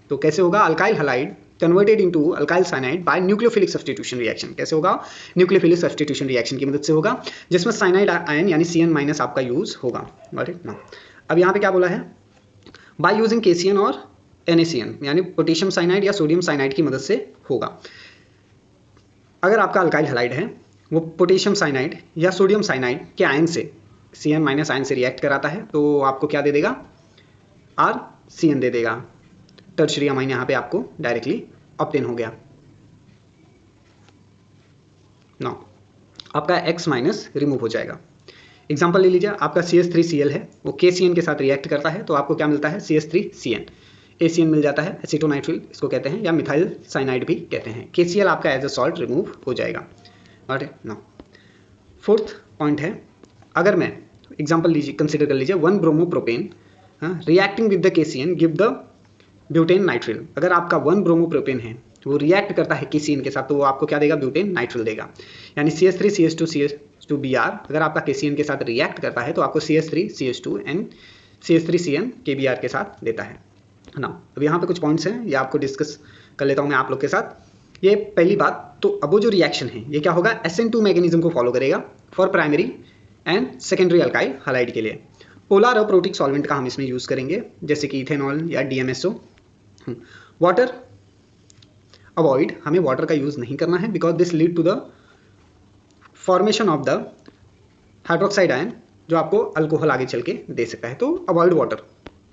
तो कैसे होगा, alkyl halide converted into alkyl cyanide by nucleophilic substitution reaction. कैसे होगा, न्यूक्लियोफिलिक सब्स्टिट्यूशन रिएक्शन की मदद से होगा, जिसमें साइनाइड आयन यानी CN- आपका यूज होगा। Got it now. अब यहाँ पे क्या बोला है, बाय यूजिंग KCN और NaCN यानी पोटेशियम साइनाइड या सोडियम साइनाइड की मदद से होगा। अगर आपका अल्काइल हलाइड है वो पोटेशियम साइनाइड या सोडियम साइनाइड के आयन से CN- आयन से रिएक्ट कराता है तो आपको क्या दे देगा, RCN दे देगा। टर्शरी अमाइन यहाँ पे आपको डायरेक्टली ऑब्टेन हो गया। नाउ आपका X- रिमूव हो जाएगा। एग्जांपल ले लीजिए, आपका CH3Cl है वो KCN के साथ रिएक्ट करता है तो आपको क्या मिलता है, CH3CN। ACN मिल जाता है, एसीटोनाइट्रिल इसको कहते हैं या मिथाइल साइनाइड भी कहते हैं। KCl आपका एज अ सॉल्ट रिमूव हो जाएगा। नॉट नाउ फोर्थ पॉइंट है, अगर मैं एग्जांपल लीजिए, कंसिडर कर लीजिए 1 bromopropane reacting with the KCN give the butane nitrile. अगर आपका 1 ब्रोमोप्रोपेन है वो रिएक्ट करता है KCN के साथ तो वो आपको क्या देगा, ब्यूटेन नाइट्रिल देगा। यानी CH3CH2CH2Br अगर आपका KCN के साथ रिएक्ट करता है तो आपको CH3CH2 एंड CH3CN KBr के साथ देता है ना। अब यहाँ पे कुछ पॉइंट्स हैं, ये आपको डिस्कस कर लेता हूँ मैं आप लोग के साथ। ये पहली बात, तो अब वो जो रिएक्शन है ये क्या होगा, SN2 मैकेनिज्म को फॉलो करेगा for primary and secondary alkyl halide के लिए। पोलर और प्रोटिक सॉल्वेंट का हम इसमें यूज करेंगे जैसे कि इथेनॉल या DMSO। वाटर अवॉइड, हमें वाटर का यूज नहीं करना है because this lead to the formation of the hydroxide ion जो आपको अल्कोहल आगे चल के दे सकता है, तो avoid water.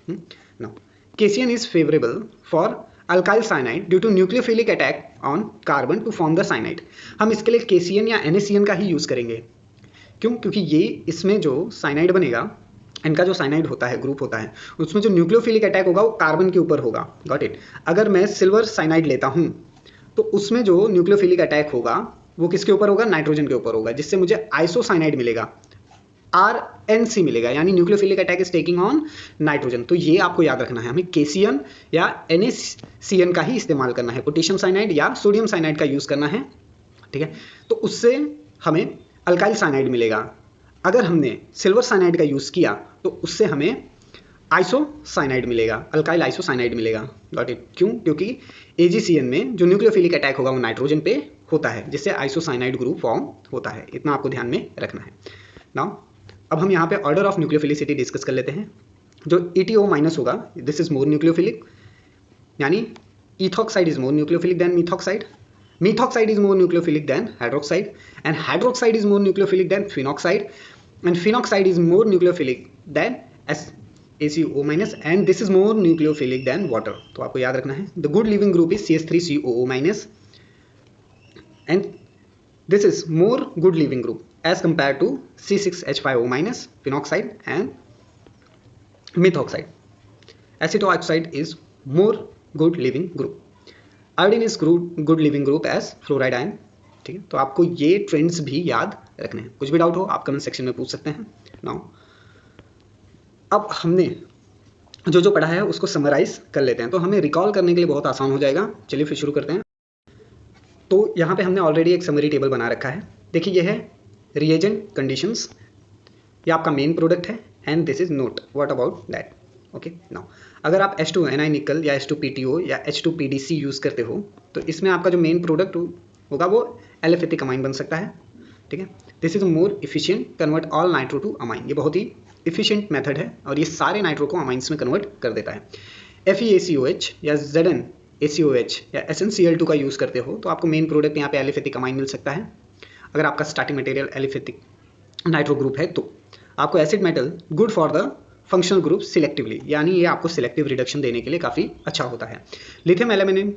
Now KCN is favorable for alkyl cyanide due to nucleophilic attack on carbon to form the cyanide। हम इसके लिए KCN या NaCN का ही यूज करेंगे। क्यों, क्योंकि ये इसमें जो साइनाइड बनेगा, इनका जो साइनाइड होता है, ग्रुप होता है, उसमें जो न्यूक्लियोफिलिक अटैक होगा वो कार्बन के ऊपर होगा। Got it. अगर मैं सिल्वर साइनाइड लेता हूँ तो उसमें जो न्यूक्लियोफिलिक अटैक होगा वो किसके ऊपर होगा, नाइट्रोजन के ऊपर होगा, जिससे मुझे आइसोसाइनाइड मिलेगा, RNC मिलेगा, यानी nucleophilic attack is taking on nitrogen. तो ये आपको याद रखना है, हमें KCN या NaCN का ही इस्तेमाल करना है, पोटेशियम साइनाइड या सोडियम साइनाइड का यूज करना है, ठीक है। तो उससे हमें अल्काइल साइनाइड मिलेगा। अगर हमने सिल्वर साइनाइड का यूज किया तो उससे हमें आइसोसाइनाइड मिलेगा, अल्काइल आइसोसाइनाइड मिलेगा। Got it. क्यों, क्योंकि AgCN में जो न्यूक्लियोफिलिक अटैक होगा वो नाइट्रोजन पे होता है, जिससे आइसोसाइनाइड ग्रुप फॉर्म होता है। इतना आपको ध्यान में रखना है। नाउ अब हम यहाँ पे ऑर्डर ऑफ न्यूक्लियोफिलिसिटी डिस्कस कर लेते हैं। जो ETO- होगा, दिस इज मोर न्यूक्लियोफिलिक, यानी ethoxide is more nucleophilic than methoxide, methoxide is more nucleophilic than hydroxide, and hydroxide is more nucleophilic than phenoxide, and phenoxide is more nucleophilic than ACO-, and this is more nucleophilic than water। तो आपको याद रखना है, the good living group is CH3COO-, and This is more good leaving group as compared to C6H5O minus, phenoxide and methoxide. Acetoxide is more good leaving group. Iodine is good leaving group as fluoride ion. ठीक है, तो आपको ये trends भी याद रखने हैं. कुछ भी डाउट हो आप कमेंट सेक्शन में पूछ सकते हैं. नाउ अब हमने जो जो पढ़ा है उसको समराइज कर लेते हैं, तो हमें रिकॉल करने के लिए बहुत आसान हो जाएगा. चलिए फिर शुरू करते हैं. तो यहाँ पे हमने ऑलरेडी एक समरी टेबल बना रखा है. देखिए ये है रिएजेंट कंडीशंस, ये आपका मेन प्रोडक्ट है and this is note what about that. Okay, now अगर आप H2Ni निकल या H2PTO या H2PDC यूज़ करते हो तो इसमें आपका जो मेन प्रोडक्ट होगा वो एलिफेटिक अमाइन बन सकता है. ठीक है, this is more efficient convert all nitro to amine. ये बहुत ही इफिशिएंट मेथड है और ये सारे नाइट्रो को अमाइंस में कन्वर्ट कर देता है. FeACOH या ZnACOH या SnCl2 का यूज़ करते हो तो आपको मेन प्रोडक्ट यहाँ पे एलिफेटिक अमाइन मिल सकता है. अगर आपका starting material aliphatic nitro group है तो आपको acid metal good for the functional group selectively, यानी ये आपको सिलेक्टिव रिडक्शन देने के लिए काफ़ी अच्छा होता है. लिथियम एल्यूमिनियम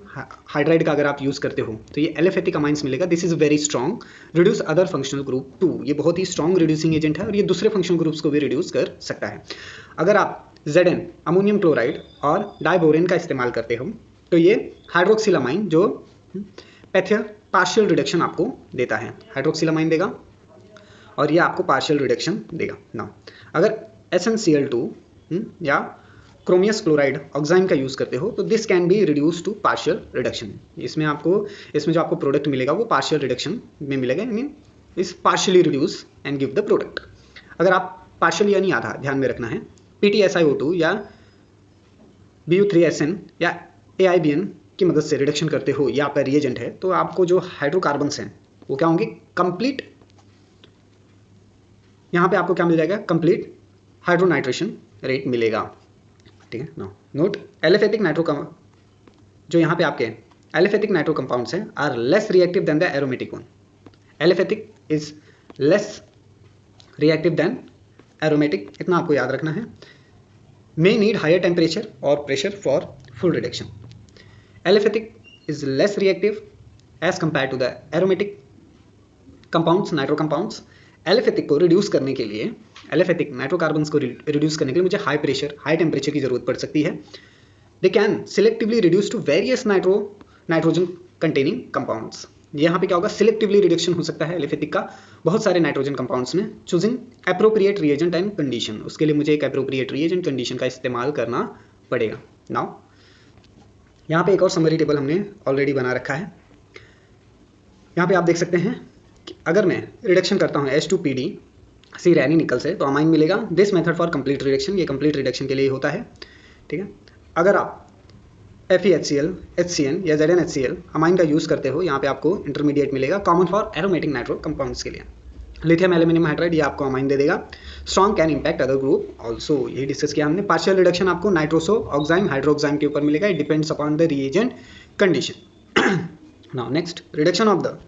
हाइड्राइड का अगर आप यूज़ करते हो तो ये एलिफेटिक अमाइंस मिलेगा. This is very strong reduce other functional group too. ये बहुत ही स्ट्रॉन्ग रिड्यूसिंग एजेंट है और ये दूसरे फंक्शनल ग्रुप्स को भी रिड्यूस कर सकता है. अगर आप Zn अमोनियम क्लोराइड और डाइबोरेन का इस्तेमाल करते हो तो ये हाइड्रोक्सिल अमाइन जो पार्शियल रिडक्शन आपको देता है, हाइड्रोक्सिल अमाइन देगा और ये आपको पार्शियल रिडक्शन देगा. ना अगर SnCl2 या क्रोमियस क्लोराइड ऑक्साइन का यूज़ करते हो तो this can be reduce to partial reduction. इसमें जो आपको प्रोडक्ट मिलेगा वो पार्शियल रिडक्शन में मिलेगा, आई मीन इस partially reduce and give the product. अगर आप पार्शियल यानी आधा ध्यान में रखना है, PtSiO2 या Bu3SN या AIBN की मदद से रिडक्शन करते हो, या आपका रिएजेंट है, तो आपको जो हाइड्रोकार्बन्स हैं वो क्या होंगे, कंप्लीट. यहाँ पे आपको क्या मिल जाएगा, कंप्लीट हाइड्रोनाइट्रेशन रेट मिलेगा. ठीक है, नो नोट एलिफेटिक नाइट्रो जो यहाँ पे आपके एलिफेटिक नाइट्रो कंपाउंड्स हैं are less reactive than the aromatic one. Aliphatic is less reactive than aromatic, इतना आपको याद रखना है. मे नीड हायर टेम्परेचर और pressure for full reduction. Aliphatic is less reactive as compare to the aromatic compounds, nitro compounds. Aliphatic को reduce करने के लिए, एलिफेटिक नाइट्रोकार्बन्स को रिड्यूस करने के लिए मुझे हाई प्रेशर हाई टेम्परेचर की जरूरत पड़ सकती है. They can selectively reduce to various nitrogen containing compounds. यहाँ पे क्या होगा, सिलेक्टिवली रिडक्शन हो सकता है एलिफेटिक का बहुत सारे नाइट्रोजन कंपाउंड्स में. Choosing appropriate reagent and condition, उसके लिए मुझे एक एप्रोप्रिएट रिएजेंट कंडीशन का इस्तेमाल करना पड़ेगा. नाउ यहाँ पे एक और समरी टेबल हमने ऑलरेडी बना रखा है. यहाँ पे आप देख सकते हैं कि अगर मैं रिडक्शन करता हूँ H2PDC रैनी निकल से तो अमाइन मिलेगा. This method for complete reduction, ये कंप्लीट रिडक्शन के लिए होता है. ठीक है, अगर आप FeHCl, HCN या ZnHCl अमाइन का यूज़ करते हो, यहाँ पे आपको इंटरमीडिएट मिलेगा common for aromatic nitro compounds के लिए. लिथियम एल्यूमिनियम हाइड्राइड ये आपको अमाइन दे देगा. Strong can impact other group also, यही डिस्कस किया हमने. पार्शियल रिडक्शन आपको नाइट्रोसो ऑक्साइन हाइड्रोक्साइन के ऊपर मिलेगा. It depends upon the reagent condition. Now next, reduction of the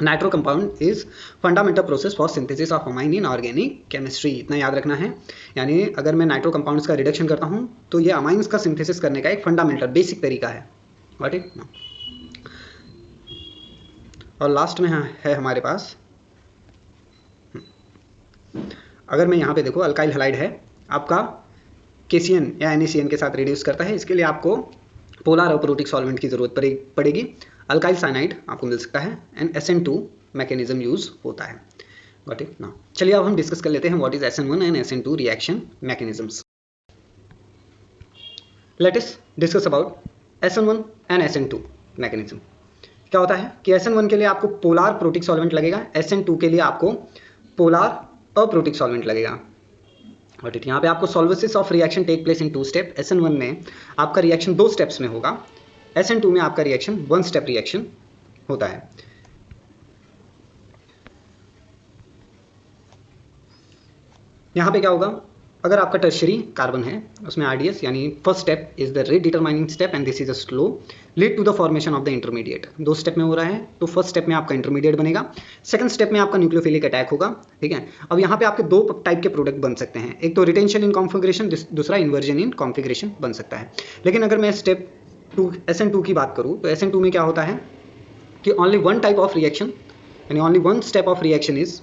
nitro compound is fundamental process for synthesis of amine in organic chemistry. इतना याद रखना है. यानी अगर मैं नाइट्रो कंपाउंड्स का रिडक्शन करता हूं तो ये अमाइंस का सिंथेसिस करने का एक फंडामेंटल बेसिक तरीका है. What it. और लास्ट में है हमारे पास, अगर मैं यहाँ पे देखो अल्काइल हैलाइड है आपका KCN या NaCN के साथ रिड्यूस करता है. इसके लिए आपको पोलर अप्रोटिक सॉल्वेंट की जरूरत पड़ेगी. अल्काइल साइनाइड आपको मिल सकता है एंड SN2 मैकेनिज्म यूज होता है. Got it. नाउ चलिए अब हम डिस्कस कर लेते हैं what is SN1 and SN2 reaction mechanisms. Let us discuss about SN1 and SN2 mechanism. क्या होता है कि SN1 के लिए आपको पोलर प्रोटिक सॉल्वेंट लगेगा, SN2 के लिए आपको पोलर अप्रोटिक सॉल्वेंट लगेगा. Got it. यहाँ पे आपको solvolysis of reaction take place in 2 step. SN1 में आपका रिएक्शन 2 स्टेप्स में होगा, SN2 में आपका रिएक्शन 1 स्टेप रिएक्शन होता है. यहाँ पे क्या होगा, अगर आपका टर्शियरी कार्बन है उसमें RDS यानी first step is the rate determining step and this is a slow lead to the formation of the intermediate. 2 step में हो रहा है तो फर्स्ट स्टेप में आपका इंटरमीडिएट बनेगा, सेकंड स्टेप में आपका न्यूक्लियोफिलिक अटैक होगा. ठीक है, अब यहाँ पे आपके 2 टाइप के प्रोडक्ट बन सकते हैं, एक तो रिटेंशन इन कॉन्फिगरेशन, दूसरा इन्वर्जन इन कॉन्फिगरेशन बन सकता है. लेकिन अगर मैं स्टेप SN2 की बात करूँ तो SN2 में क्या होता है कि ओनली 1 टाइप ऑफ रिएक्शन यानी only one step of reaction is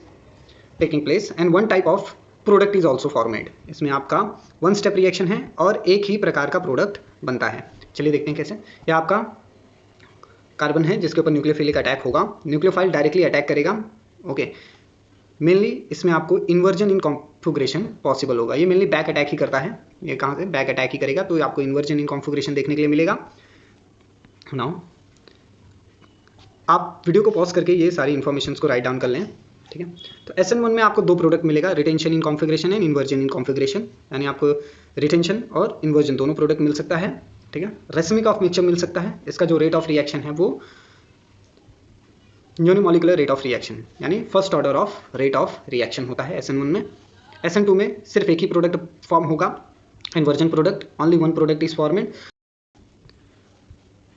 taking place and one type of product is also formed. इसमें आपका वन स्टेप रिएक्शन है और एक ही प्रकार का प्रोडक्ट बनता है। चलिए देखते हैं कैसे। यह आपका कार्बन है जिसके ऊपर न्यूक्लियोफिलिक अटैक होगा, न्यूक्लियोफाइल डायरेक्टली अटैक करेगा। ओके, मेनली इसमें आपको इन्वर्जन इन कॉन्फ़िगरेशन पॉसिबल होगा। ये मेनली बैक अटैक ही करता है, ये कहाँ से बैक अटैक ही करेगा, तो आपको इन्वर्जन इन कॉन्फ़िगरेशन देखने के लिए मिलेगा। नाउ आप वीडियो को पॉज करके ये सारी इन्फॉर्मेशंस को राइट डाउन कर लें, ठीक है। तो SN1 में आपको दो प्रोडक्ट मिलेगा, retention in configuration and inversion in configuration, यानी आपको रिटेंशन और इन्वर्जन दोनों प्रोडक्ट मिल सकता है, ठीक है। रेसिमिक ऑफ मिक्सचर मिल सकता है, इसका जो रेट ऑफ रिएक्शन है वो यूनिमोलिकुलर रेट ऑफ रिएक्शन यानी first order of rate of reaction होता है SN1 में। SN2 में सिर्फ एक ही प्रोडक्ट फॉर्म होगा, inversion product, only one product is formed,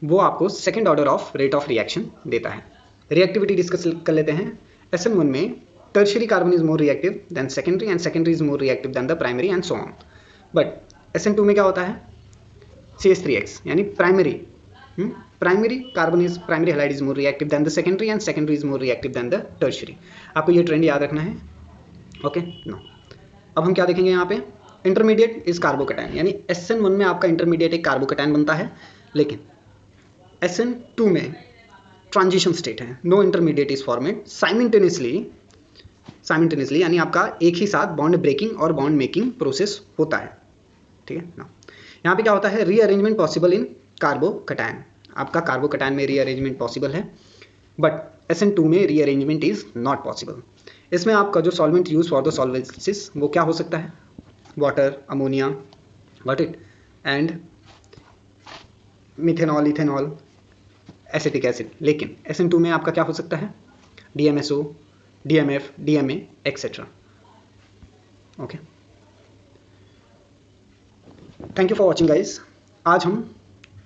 वो आपको second order of rate of reaction देता है। रिएक्टिविटी डिस्कस कर लेते हैं। SN1 में tertiary carbon is more reactive then secondary and secondary is more reactive than the primary and so on. But SN2 में क्या होता है, CH3X यानी primary carbon is primary halide is more reactive than the secondary and secondary is more reactive than the tertiary. आपको ये trend याद रखना है। ओके, नो अब हम क्या देखेंगे यहाँ पे, इंटरमीडिएट इज कार्बोकैटायन, यानी SN1 में आपका इंटरमीडिएट एक कार्बोकैटायन बनता है, लेकिन SN2 में ट्रांजिशन स्टेट है, no intermediate is formed simultaneously, यानी आपका एक ही साथ बॉन्ड ब्रेकिंग और बॉन्ड मेकिंग प्रोसेस होता है, ठीक है ना। यहाँ पे क्या होता है, रीअरेंजमेंट पॉसिबल इन कार्बोकैटायन, आपका कार्बोकैटायन में रीअरेंजमेंट पॉसिबल है, बट SN2 में रीअरेंजमेंट इज नॉट पॉसिबल। इसमें आपका जो सॉल्वेंट यूज फॉर द सॉल्वेंसिस वो क्या हो सकता है, water, ammonia, got it, and methanol, ethanol, acetic acid. लेकिन SN2 में आपका क्या हो सकता है, DMSO, DMF, DMA etcetera. Okay, thank you for watching guys. आज हम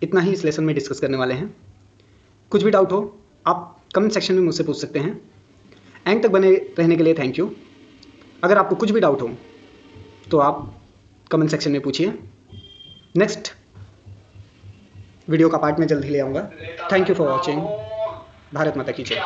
इतना ही इस लेसन में डिस्कस करने वाले हैं। कुछ भी डाउट हो आप कमेंट सेक्शन में मुझसे पूछ सकते हैं। एंड तक बने रहने के लिए थैंक यू। अगर आपको कुछ भी डाउट हो तो आप कमेंट सेक्शन में पूछिए। नेक्स्ट वीडियो का पार्ट में जल्द ही ले आऊँगा। Thank you for watching. Bharat माता की जय।